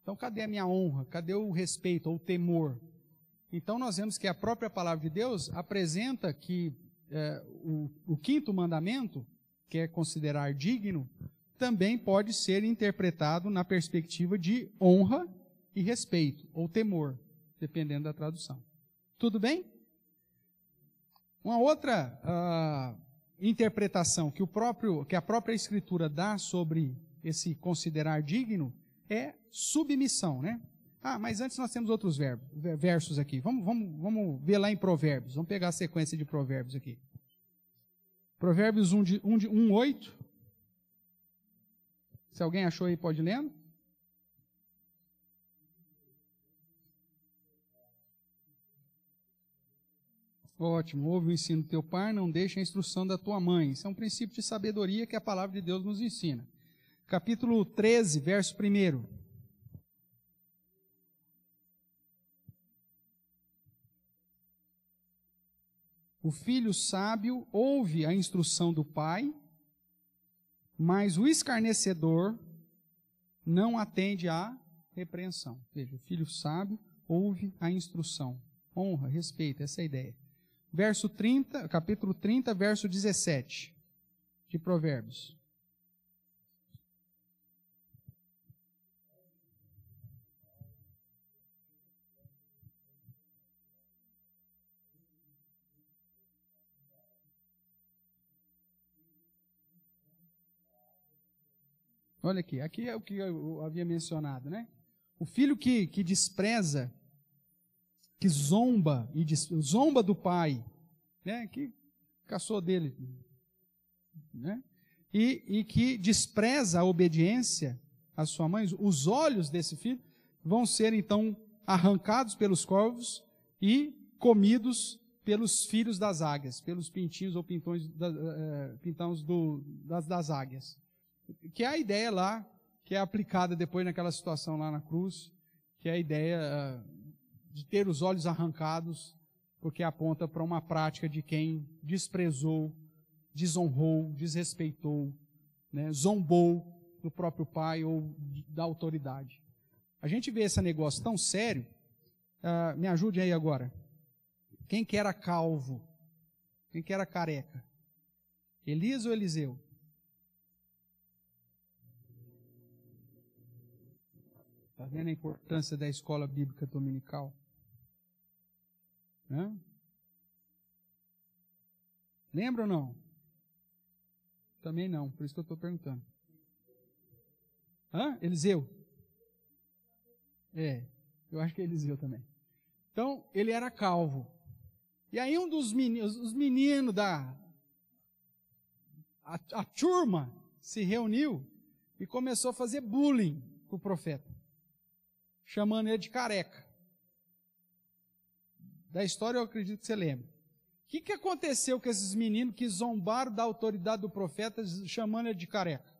Então, cadê a minha honra? Cadê o respeito ou o temor? Então, nós vemos que a própria palavra de Deus apresenta que o quinto mandamento, que é considerar digno, também pode ser interpretado na perspectiva de honra e respeito, ou temor, dependendo da tradução. Tudo bem? Uma outra interpretação que a própria Escritura dá sobre esse considerar digno é submissão, né? Mas antes nós temos outros versos aqui. Vamos ver lá em Provérbios. Vamos pegar a sequência de Provérbios aqui. Provérbios 1, 8. Se alguém achou aí, pode ler. Ótimo. Ouve o ensino do teu pai, não deixe a instrução da tua mãe. Isso é um princípio de sabedoria que a palavra de Deus nos ensina. Capítulo 13, verso 1. O filho sábio ouve a instrução do pai, mas o escarnecedor não atende à repreensão. Veja, o filho sábio ouve a instrução. Honra, respeito, essa é a ideia. Capítulo 30, verso 17 de Provérbios. Olha aqui é o que eu havia mencionado, né? O filho que despreza, que zomba do pai, né? Que caçou dele, né? E que despreza a obediência à sua mãe, os olhos desse filho vão ser então arrancados pelos corvos e comidos pelos filhos das águias, pelos pintinhos ou pintões das águias. Que é a ideia lá, que é aplicada depois naquela situação lá na cruz, que é a ideia de ter os olhos arrancados, porque aponta para uma prática de quem desprezou, desonrou, desrespeitou, né, zombou do próprio pai ou da autoridade. A gente vê esse negócio tão sério, me ajude aí agora. Quem que era calvo? Quem que era careca? Elias ou Eliseu? Está vendo a importância da escola bíblica dominical? Lembra ou não? Também não, por isso que eu estou perguntando. Eliseu? Eu acho que é Eliseu também. Então, ele era calvo. E aí um dos meninos, os meninos a turma se reuniu e começou a fazer bullying com o profeta, chamando ele de careca. da história eu acredito que você lembra. O que aconteceu com esses meninos que zombaram da autoridade do profeta, chamando ele de careca?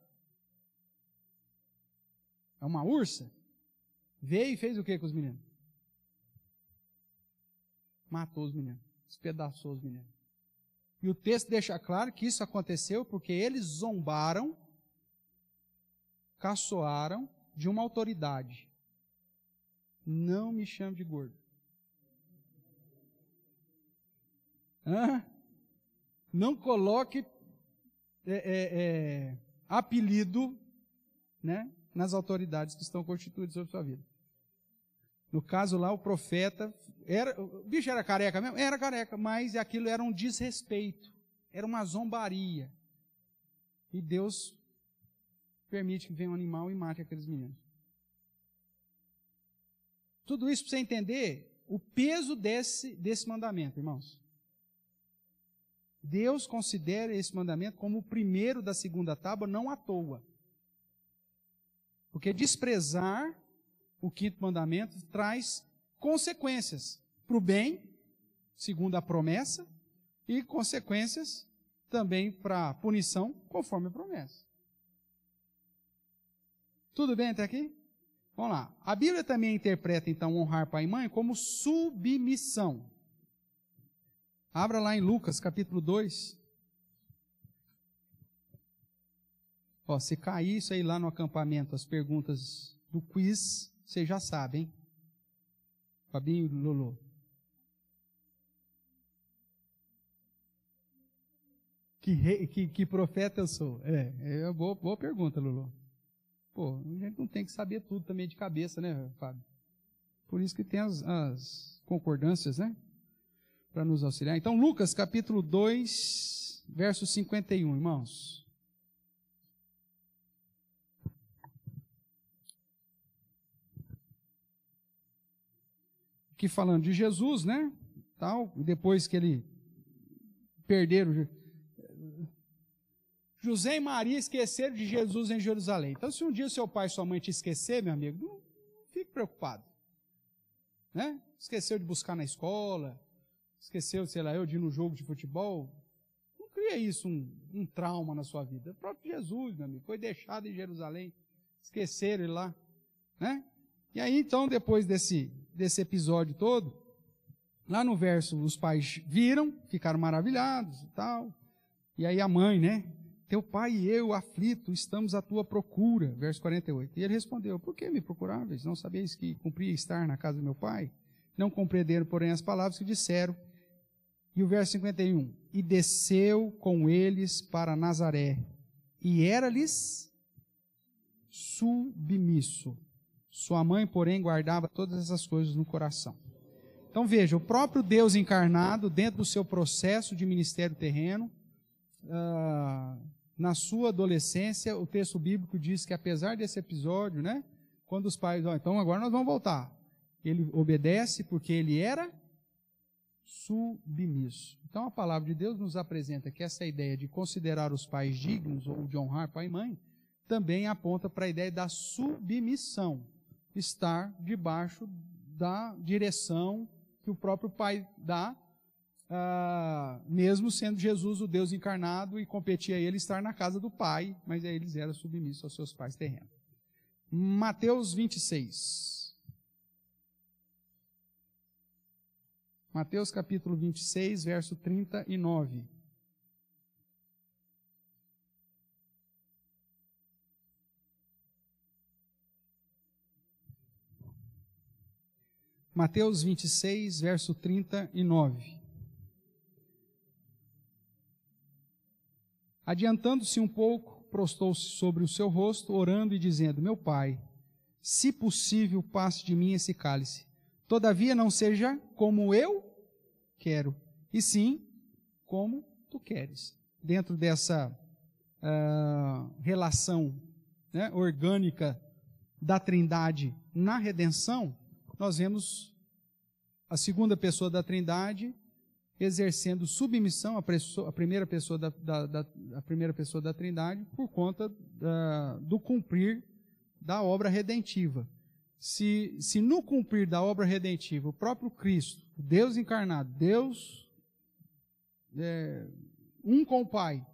É uma ursa? Veio e fez o que com os meninos? Matou os meninos, despedaçou os meninos. E o texto deixa claro que isso aconteceu porque eles zombaram, caçoaram de uma autoridade. Não me chame de gordo. Não coloque apelido, né, nas autoridades que estão constituídas sobre sua vida. No caso lá, o profeta, o bicho era careca mesmo? Era careca, mas aquilo era um desrespeito, era uma zombaria. E Deus permite que venha um animal e mate aqueles meninos. Tudo isso para você entender o peso desse mandamento, irmãos. Deus considera esse mandamento como o primeiro da segunda tábua, não à toa. Porque desprezar o quinto mandamento traz consequências para o bem, segundo a promessa, e consequências também para a punição, conforme a promessa. Tudo bem até aqui? Vamos lá. A Bíblia também interpreta, então, honrar pai e mãe como submissão. Abra lá em Lucas, capítulo 2. Ó, se cair isso aí lá no acampamento, as perguntas do quiz, vocês já sabem, hein? Fabinho e Lolo. Que profeta eu sou? É boa pergunta, Lolo. Pô, a gente não tem que saber tudo também de cabeça, né, Fábio? Por isso que tem as concordâncias, né? Para nos auxiliar. Então, Lucas, capítulo 2, verso 51, irmãos. Aqui falando de Jesus, né? Tal, depois que ele perderam, José e Maria esqueceram de Jesus em Jerusalém. Então, se um dia seu pai e sua mãe te esquecer, meu amigo, não fique preocupado. Né? Esqueceu de buscar na escola, esqueceu, sei lá, de ir no jogo de futebol. Não cria isso um trauma na sua vida. O próprio Jesus, meu amigo, foi deixado em Jerusalém. Esqueceram ele lá. Né? E aí, então, depois desse episódio todo, lá no verso, os pais viram, ficaram maravilhados e tal. E aí a mãe, né? Teu pai e eu, aflito, estamos à tua procura. Verso 48. E ele respondeu, por que me procuráveis? Não sabeis que cumpria estar na casa do meu pai? Não compreenderam, porém, as palavras que disseram. E o verso 51. E desceu com eles para Nazaré. E era-lhes submisso. Sua mãe, porém, guardava todas essas coisas no coração. Então veja, o próprio Deus encarnado, dentro do seu processo de ministério terreno, na sua adolescência, o texto bíblico diz que apesar desse episódio, né, quando os pais, então agora nós vamos voltar. Ele obedece porque ele era submisso. Então a palavra de Deus nos apresenta que essa ideia de considerar os pais dignos ou de honrar pai e mãe, também aponta para a ideia da submissão. Estar debaixo da direção que o próprio pai dá, mesmo sendo Jesus o Deus encarnado e competia a ele estar na casa do pai, mas aí eles eram submissos aos seus pais terrenos. Mateus 26. Mateus capítulo 26, verso 39. Mateus 26, verso 39. Adiantando-se um pouco, prostou-se sobre o seu rosto, orando e dizendo, meu pai, se possível, passe de mim esse cálice. Todavia não seja como eu quero, e sim como tu queres. Dentro dessa relação, né, orgânica da Trindade na redenção, nós vemos a segunda pessoa da Trindade exercendo submissão à primeira pessoa da Trindade por conta do cumprir da obra redentiva. se no cumprir da obra redentiva, o próprio Cristo, Deus encarnado, Deus um com o Pai,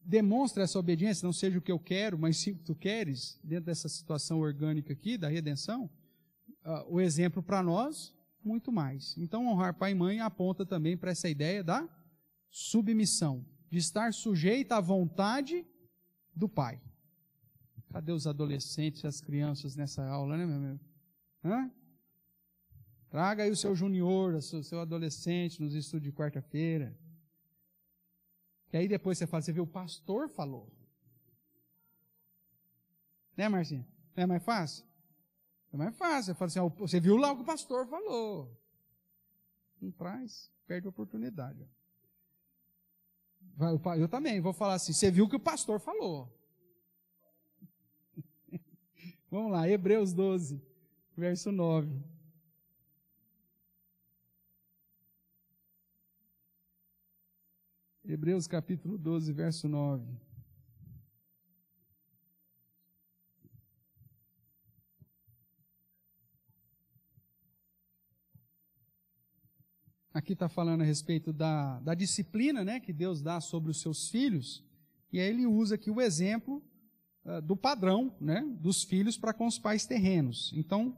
demonstra essa obediência, não seja o que eu quero, mas sim o que tu queres, dentro dessa situação orgânica aqui, da redenção, o exemplo para nós, muito mais. Então, honrar pai e mãe aponta também para essa ideia da submissão, de estar sujeita à vontade do pai. Cadê os adolescentes e as crianças nessa aula, né, meu amigo? Traga aí o seu junior, o seu adolescente nos estudos de quarta-feira. Que aí depois você fala, você viu, o pastor falou. Né, Marcinha? Não é mais fácil? É mais fácil. Você fala assim, você viu lá o que o pastor falou. Não traz, perde a oportunidade. Eu também vou falar assim, você viu o que o pastor falou. Vamos lá, Hebreus 12, verso 9. Hebreus capítulo 12, verso 9. Aqui está falando a respeito da disciplina, né, que Deus dá sobre os seus filhos, e aí ele usa aqui o exemplo do padrão, né, dos filhos para com os pais terrenos. Então,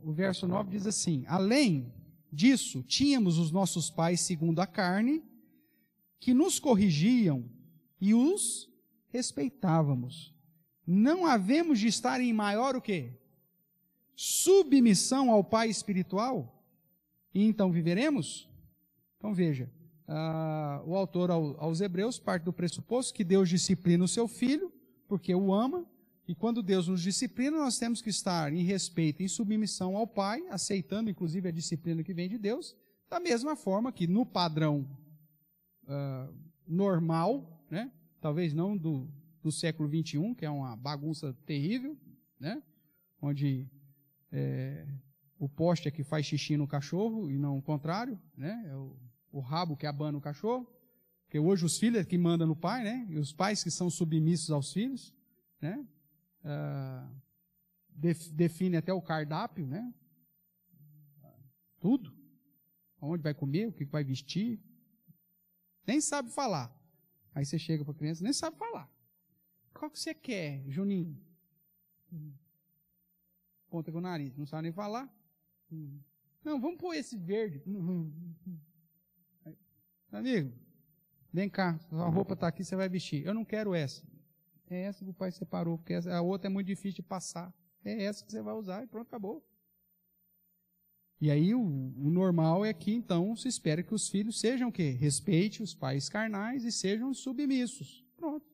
o verso 9 diz assim, além disso, tínhamos os nossos pais segundo a carne, que nos corrigiam e os respeitávamos. Não havemos de estar em maior o quê? Submissão ao pai espiritual? E então viveremos? Então veja, o autor aos Hebreus parte do pressuposto que Deus disciplina o seu filho, porque o ama, e quando Deus nos disciplina, nós temos que estar em respeito, em submissão ao pai, aceitando inclusive a disciplina que vem de Deus, da mesma forma que no padrão normal, né? Talvez não do século XXI, que é uma bagunça terrível, né? Onde o poste é que faz xixi no cachorro e não o contrário, né? É o rabo que abana o cachorro, porque hoje os filhos é que mandam no pai, né? E os pais que são submissos aos filhos, né? Define até o cardápio, né? Tudo. Onde vai comer, o que vai vestir. Nem sabe falar. Aí você chega para a criança, nem sabe falar. Qual que você quer, Juninho? Ponta com o nariz, não sabe nem falar. Não, vamos pôr esse verde. Amigo, vem cá, a roupa está aqui, você vai vestir. Eu não quero essa. É essa que o pai separou, porque a outra é muito difícil de passar. É essa que você vai usar e pronto, acabou. E aí o normal é que então se espera que os filhos sejam o quê? Respeite os pais carnais e sejam submissos. Pronto.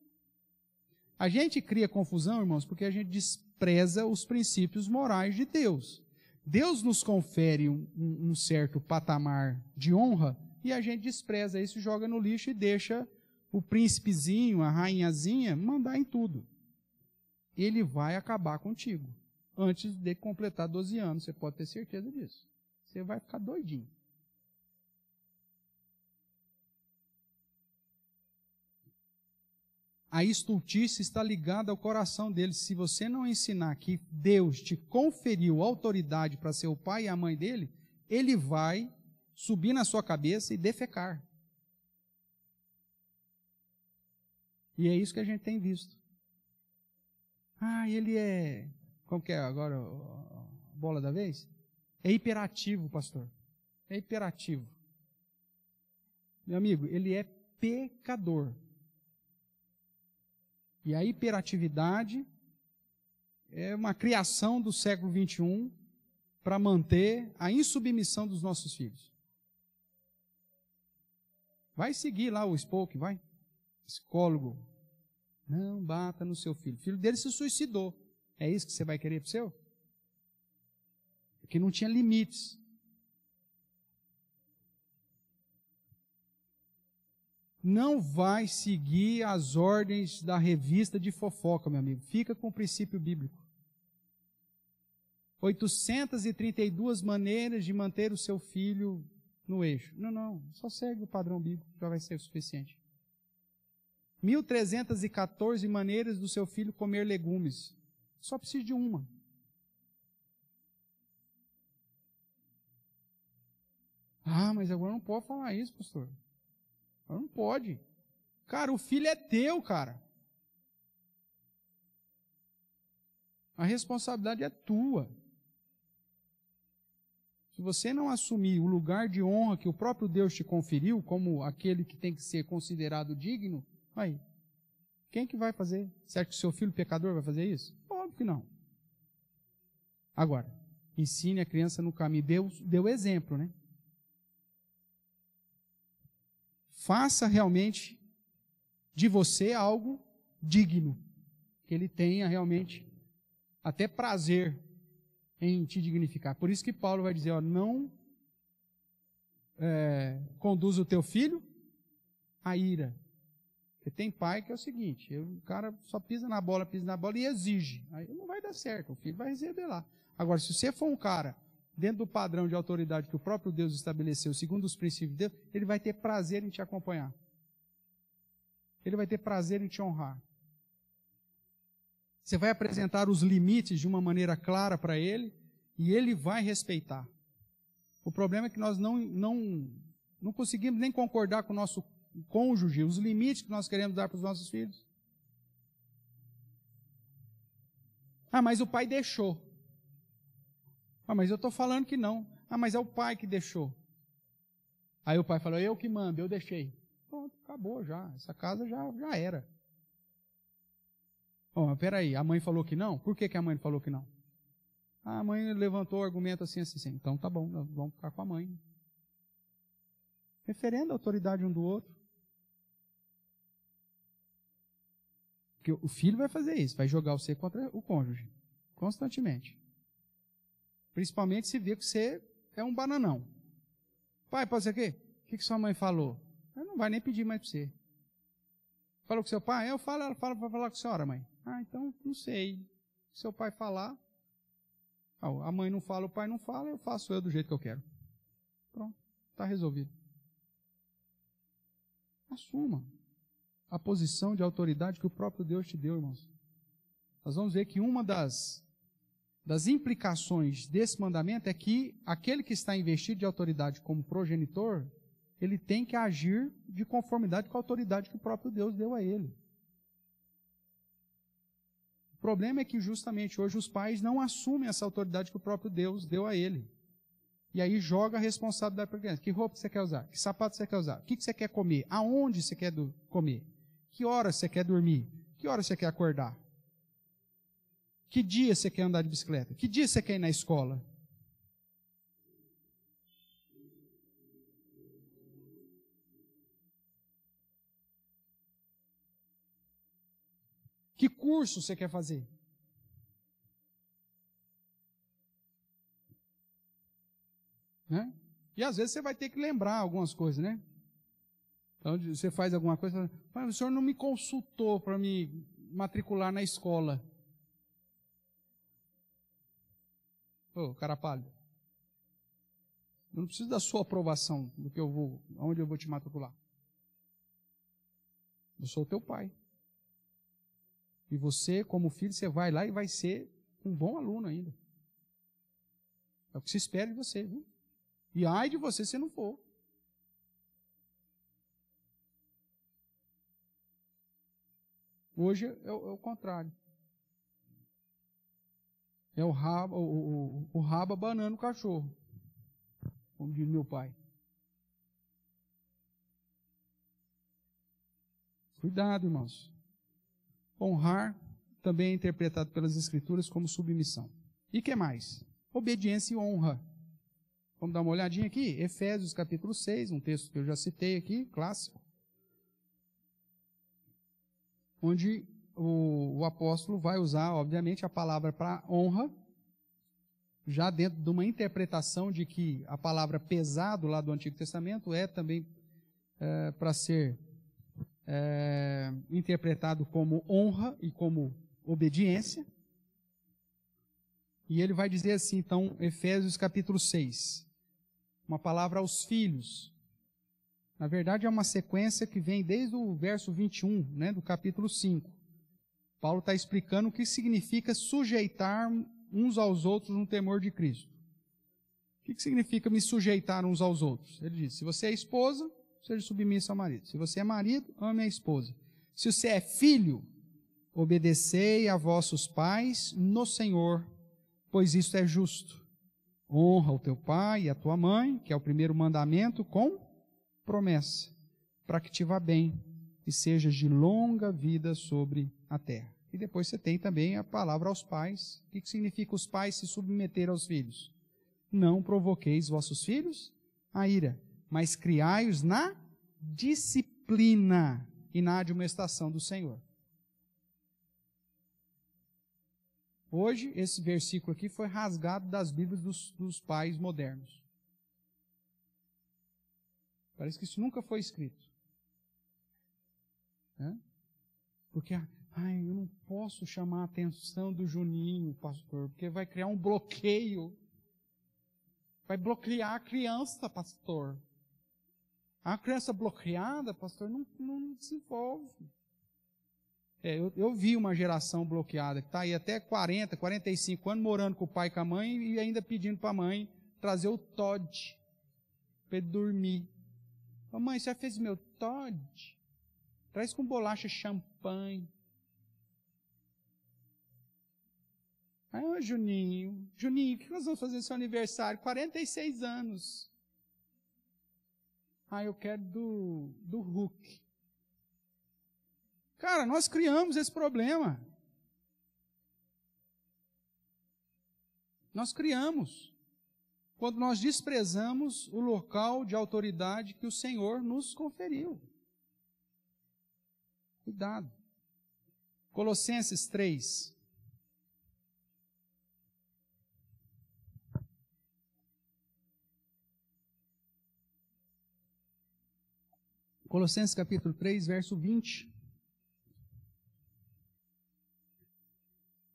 A gente cria confusão, irmãos, porque a gente despreza os princípios morais de Deus. Deus nos confere um certo patamar de honra e a gente despreza isso, joga no lixo e deixa o príncipezinho, a rainhazinha, mandar em tudo. Ele vai acabar contigo. Antes de completar 12 anos, você pode ter certeza disso. Você vai ficar doidinho. A estultice está ligada ao coração dele. Se você não ensinar que Deus te conferiu autoridade para ser o pai e a mãe dele, ele vai subir na sua cabeça e defecar. E é isso que a gente tem visto. Ele é... Como que é agora a bola da vez? É hiperativo, pastor. É hiperativo. Meu amigo, ele é pecador. E a hiperatividade é uma criação do século XXI para manter a insubmissão dos nossos filhos. Vai seguir lá o Spoke, vai. Psicólogo. Não bata no seu filho. O filho dele se suicidou. É isso que você vai querer para o seu? Porque não tinha limites. Não vai seguir as ordens da revista de fofoca, meu amigo. Fica com o princípio bíblico. 832 maneiras de manter o seu filho no eixo. Não. Só segue o padrão bíblico, já vai ser o suficiente. 1.314 maneiras do seu filho comer legumes. Só precisa de uma. Ah, mas agora não pode falar isso, pastor. Agora não pode. Cara, o filho é teu, cara. A responsabilidade é tua. Se você não assumir o lugar de honra que o próprio Deus te conferiu, como aquele que tem que ser considerado digno, aí, quem que vai fazer? Você acha que o seu filho pecador vai fazer isso? Óbvio que não. Agora, ensine a criança no caminho. Deu exemplo, né? Faça realmente de você algo digno. Que ele tenha realmente até prazer em te dignificar. Por isso que Paulo vai dizer, ó, não conduz o teu filho à ira. Porque tem pai que é o seguinte, o cara só pisa na bola e exige. Aí não vai dar certo, o filho vai receber lá. Agora, se você for um cara dentro do padrão de autoridade que o próprio Deus estabeleceu, segundo os princípios de Deus, ele vai ter prazer em te acompanhar. Ele vai ter prazer em te honrar. Você vai apresentar os limites de uma maneira clara para ele e ele vai respeitar. O problema é que nós não conseguimos nem concordar com o nosso cônjuge, os limites que nós queremos dar para os nossos filhos. Ah, mas o pai deixou. Ah, mas eu estou falando que não. Ah, mas é o pai que deixou. Aí o pai falou, eu que mando, eu deixei. Pronto, acabou já. Essa casa já era. Bom, mas peraí, a mãe falou que não? Por que a mãe falou que não? A mãe levantou o argumento assim. Então tá bom, nós vamos ficar com a mãe. Referendo a autoridade um do outro. Porque o filho vai fazer isso, vai jogar você contra o cônjuge. Constantemente. Principalmente se vê que você é um bananão. Pai, pode ser o quê? O que sua mãe falou? Ela não vai nem pedir mais para você. Falou com seu pai? Ela fala para falar com a senhora, mãe. Ah, então, não sei. Se seu pai falar, a mãe não fala, o pai não fala, eu faço eu do jeito que eu quero. Pronto, está resolvido. Assuma a posição de autoridade que o próprio Deus te deu, irmãos. Nós vamos ver que uma das implicações desse mandamento é que aquele que está investido de autoridade como progenitor, ele tem que agir de conformidade com a autoridade que o próprio Deus deu a ele. O problema é que justamente hoje os pais não assumem essa autoridade que o próprio Deus deu a ele. E aí joga a responsabilidade para a criança. Que roupa você quer usar? Que sapato você quer usar? O que você quer comer? Aonde você quer comer? Que hora você quer dormir? Que hora você quer acordar? Que dia você quer andar de bicicleta? Que dia você quer ir na escola? Que curso você quer fazer? Né? E às vezes você vai ter que lembrar algumas coisas, né? Então você faz alguma coisa, mas o senhor não me consultou para me matricular na escola. Ô, cara pálido. Eu não preciso da sua aprovação do que onde eu vou te matricular. Eu sou o teu pai. E você, como filho, você vai lá e vai ser um bom aluno ainda. É o que se espera de você, viu? E ai de você se não for. Hoje é o contrário. É o rabo abanando o cachorro, como diz meu pai. Cuidado, irmãos. Honrar também é interpretado pelas Escrituras como submissão. E o que mais? Obediência e honra. Vamos dar uma olhadinha aqui? Efésios capítulo 6, um texto que eu já citei aqui, clássico. Onde o apóstolo vai usar, obviamente, a palavra para honra, já dentro de uma interpretação de que a palavra pesado lá do Antigo Testamento é também para ser interpretado como honra e como obediência. E ele vai dizer assim, então, Efésios capítulo 6, uma palavra aos filhos. Na verdade, é uma sequência que vem desde o verso 21, né, do capítulo 5. Paulo está explicando o que significa sujeitar uns aos outros no temor de Cristo. O que significa me sujeitar uns aos outros? Ele diz, se você é esposa, seja submissa ao marido. Se você é marido, ame a esposa. Se você é filho, obedecei a vossos pais no Senhor, pois isso é justo. Honra o teu pai e a tua mãe, que é o primeiro mandamento, com promessa, para que te vá bem e sejas de longa vida sobre a terra. E depois você tem também a palavra aos pais. O que significa os pais se submeter aos filhos? Não provoqueis vossos filhos a ira, mas criai-os na disciplina e na admoestação do Senhor. Hoje, esse versículo aqui foi rasgado das Bíblias dos pais modernos. Parece que isso nunca foi escrito. Porque, eu não posso chamar a atenção do Juninho, pastor, porque vai criar um bloqueio. Vai bloquear a criança, pastor. A criança bloqueada, pastor, não desenvolve. Eu vi uma geração bloqueada, que está aí até 40, 45 anos, morando com o pai e com a mãe, e ainda pedindo para a mãe trazer o Todd, para ele dormir. Mãe, você já fez meu Todd? Traz com bolacha champanhe. Juninho, o que nós vamos fazer no seu aniversário? 46 anos. Eu quero do Hulk. Cara, nós criamos esse problema. Nós criamos. Quando nós desprezamos o local de autoridade que o Senhor nos conferiu. Cuidado. Colossenses 3. Colossenses capítulo 3, verso 20.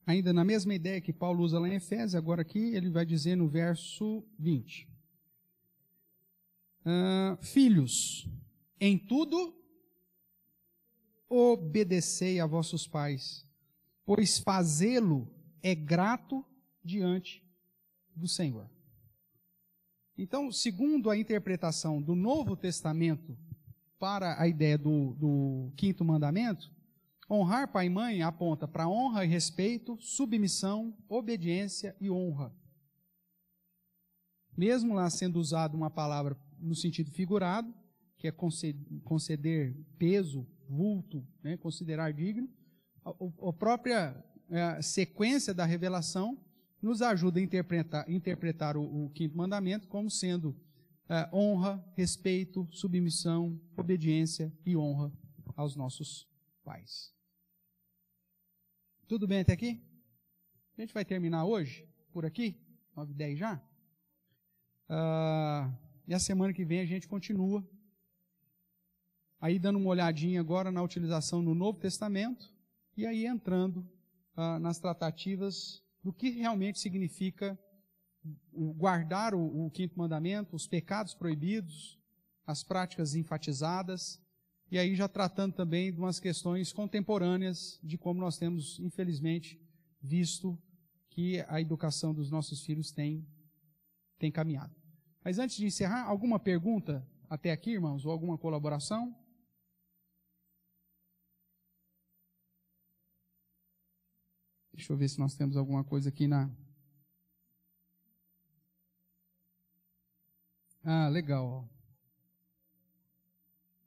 Ainda na mesma ideia que Paulo usa lá em Efésios, agora aqui ele vai dizer no verso 20. Filhos, em tudo obedecei a vossos pais, pois fazê-lo é grato diante do Senhor. Então, segundo a interpretação do Novo Testamento para a ideia do quinto mandamento, honrar pai e mãe aponta para honra e respeito, submissão, obediência e honra. Mesmo lá sendo usado uma palavra no sentido figurado, que é conceder peso, vulto, considerar digno, a própria sequência da revelação nos ajuda a interpretar o quinto mandamento como sendo honra, respeito, submissão, obediência e honra aos nossos pais. Tudo bem até aqui? A gente vai terminar hoje, por aqui, 9h10 já. E a semana que vem a gente continua. Aí dando uma olhadinha agora na utilização no Novo Testamento, e aí entrando nas tratativas do que realmente significa guardar o quinto mandamento, os pecados proibidos, as práticas enfatizadas, e aí já tratando também de umas questões contemporâneas de como nós temos, infelizmente, visto que a educação dos nossos filhos tem caminhado. Mas antes de encerrar, alguma pergunta até aqui, irmãos, ou alguma colaboração? Deixa eu ver se nós temos alguma coisa aqui na... Legal.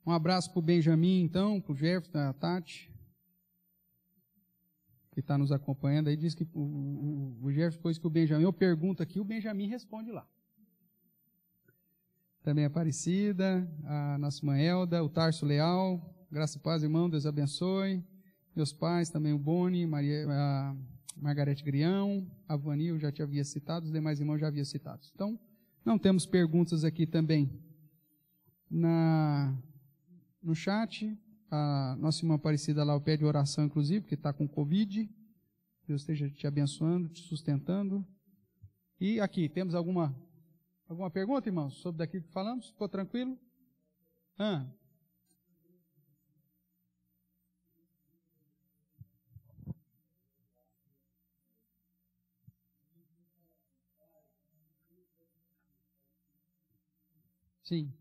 Um abraço para o Benjamin, então, para o Jefferson, a Tati, que está nos acompanhando. Aí diz que o Jefferson, depois que o Benjamin, eu pergunto aqui, o Benjamin responde lá. Também a Aparecida, a nossa irmã Elda, o Tarso Leal, graça e paz, irmão, Deus abençoe. Meus pais, também o Boni, a Margarete Grião, a Vani, eu já te havia citado, os demais irmãos já havia citados. Então, não temos perguntas aqui também no chat. A nossa irmã Aparecida lá pede oração, inclusive, porque está com Covid. Deus esteja te abençoando, te sustentando. E aqui, temos alguma pergunta, irmãos, sobre daquilo que falamos? Ficou tranquilo? Sim.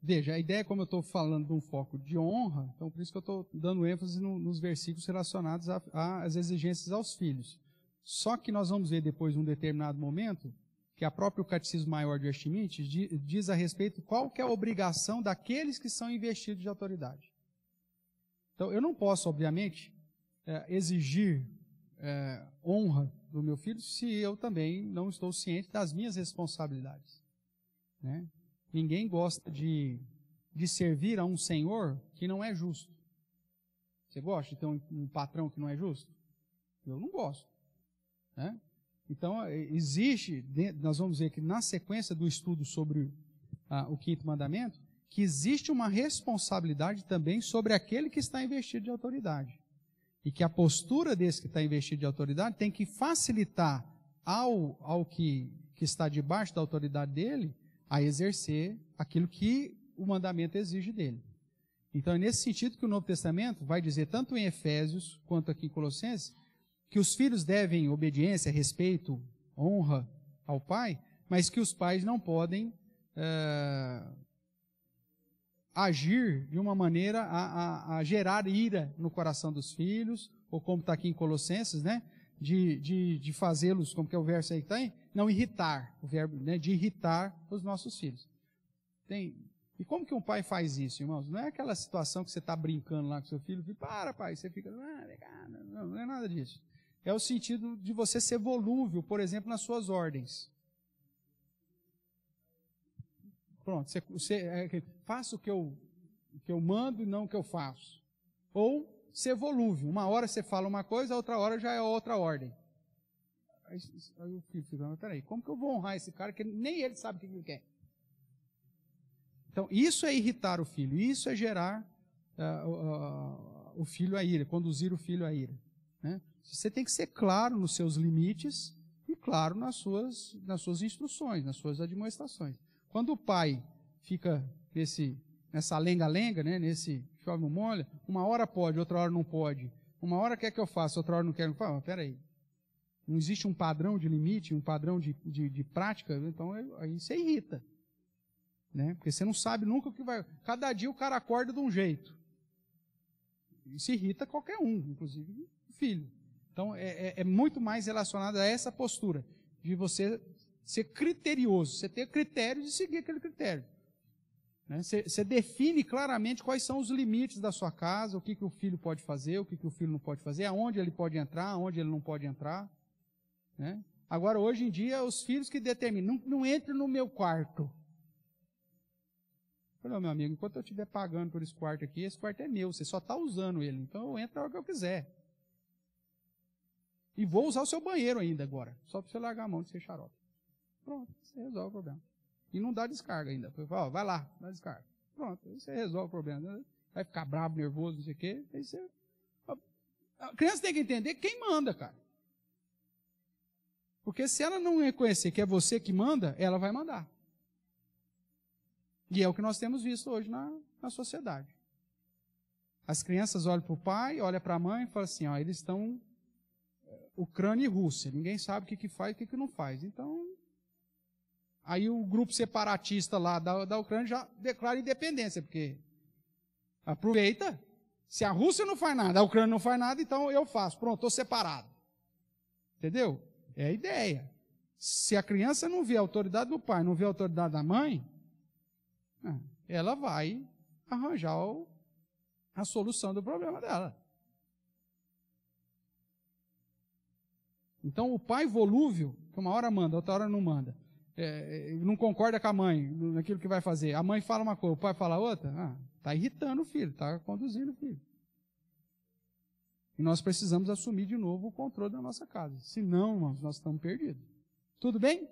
Veja, a ideia, como eu estou falando de um foco de honra, então por isso que eu estou dando ênfase nos versículos relacionados às exigências aos filhos. Só que nós vamos ver depois, num determinado momento, que a própria Catecismo Maior de Westminster diz a respeito qual que é a obrigação daqueles que são investidos de autoridade. Então, eu não posso, obviamente, exigir honra do meu filho se eu também não estou ciente das minhas responsabilidades. Né? Ninguém gosta de servir a um senhor que não é justo. Você gosta de ter um patrão que não é justo? Eu não gosto. Né? Então, nós vamos ver que na sequência do estudo sobre o quinto mandamento, que existe uma responsabilidade também sobre aquele que está investido de autoridade. E que a postura desse que está investido de autoridade tem que facilitar ao que está debaixo da autoridade dele a exercer aquilo que o mandamento exige dele. Então, é nesse sentido que o Novo Testamento vai dizer, tanto em Efésios quanto aqui em Colossenses, que os filhos devem obediência, respeito, honra ao pai, mas que os pais não podem agir de uma maneira a gerar ira no coração dos filhos, ou como está aqui em Colossenses, né, de fazê-los, como que é o verso aí que está aí? Não irritar, o verbo, né, de irritar os nossos filhos. E como que um pai faz isso, irmãos? Não é aquela situação que você está brincando lá com seu filho, para pai, você fica, não é nada disso. É o sentido de você ser volúvel, por exemplo, nas suas ordens. Pronto, faça o que eu mando e não o que eu faço. Ou ser volúvel. Uma hora você fala uma coisa, a outra hora já é outra ordem. Aí o filho fica, mas peraí, como que eu vou honrar esse cara que nem ele sabe o que ele quer? Então, isso é irritar o filho, isso é gerar o filho à ira, conduzir o filho à ira. Né? Você tem que ser claro nos seus limites e claro nas suas instruções, nas suas admoestações. Quando o pai fica nessa lenga-lenga, né, nesse chove não molha, uma hora pode, outra hora não pode. Uma hora quer que eu faça, outra hora não quer. Peraí. Não existe um padrão de limite, um padrão de prática, então aí você irrita. Né? Porque você não sabe nunca o que vai... Cada dia o cara acorda de um jeito. Isso irrita qualquer um, inclusive o filho. Então é muito mais relacionado a essa postura, de você ser criterioso, você ter critério de seguir aquele critério. Né? Você define claramente quais são os limites da sua casa, o que o filho pode fazer, o que o filho não pode fazer, aonde ele pode entrar, aonde ele não pode entrar. Né? Agora, hoje em dia, os filhos que determinam, não entre no meu quarto. Falei, meu amigo, enquanto eu estiver pagando por esse quarto aqui, esse quarto é meu, você só está usando ele, então eu entro a hora que eu quiser. E vou usar o seu banheiro ainda agora, só para você largar a mão de ser xarope. Pronto, você resolve o problema. E não dá descarga ainda. Vai lá, dá descarga. Pronto, aí você resolve o problema. Vai ficar bravo, nervoso, não sei o quê. Aí você... A criança tem que entender quem manda, cara. Porque se ela não reconhecer que é você que manda, ela vai mandar. E é o que nós temos visto hoje na sociedade. As crianças olham para o pai, olham para a mãe e falam assim, eles estão Ucrânia e Rússia. Ninguém sabe o que faz e o que não faz. Então, aí o grupo separatista lá da Ucrânia já declara independência, porque aproveita, se a Rússia não faz nada, a Ucrânia não faz nada, então eu faço. Pronto, estou separado. Entendeu? É a ideia. Se a criança não vê a autoridade do pai, não vê a autoridade da mãe, ela vai arranjar a solução do problema dela. Então, o pai volúvel, que uma hora manda, outra hora não manda, não concorda com a mãe naquilo que vai fazer. A mãe fala uma coisa, o pai fala outra, está irritando o filho, está conduzindo o filho. E nós precisamos assumir de novo o controle da nossa casa. Senão, irmãos, nós estamos perdidos. Tudo bem?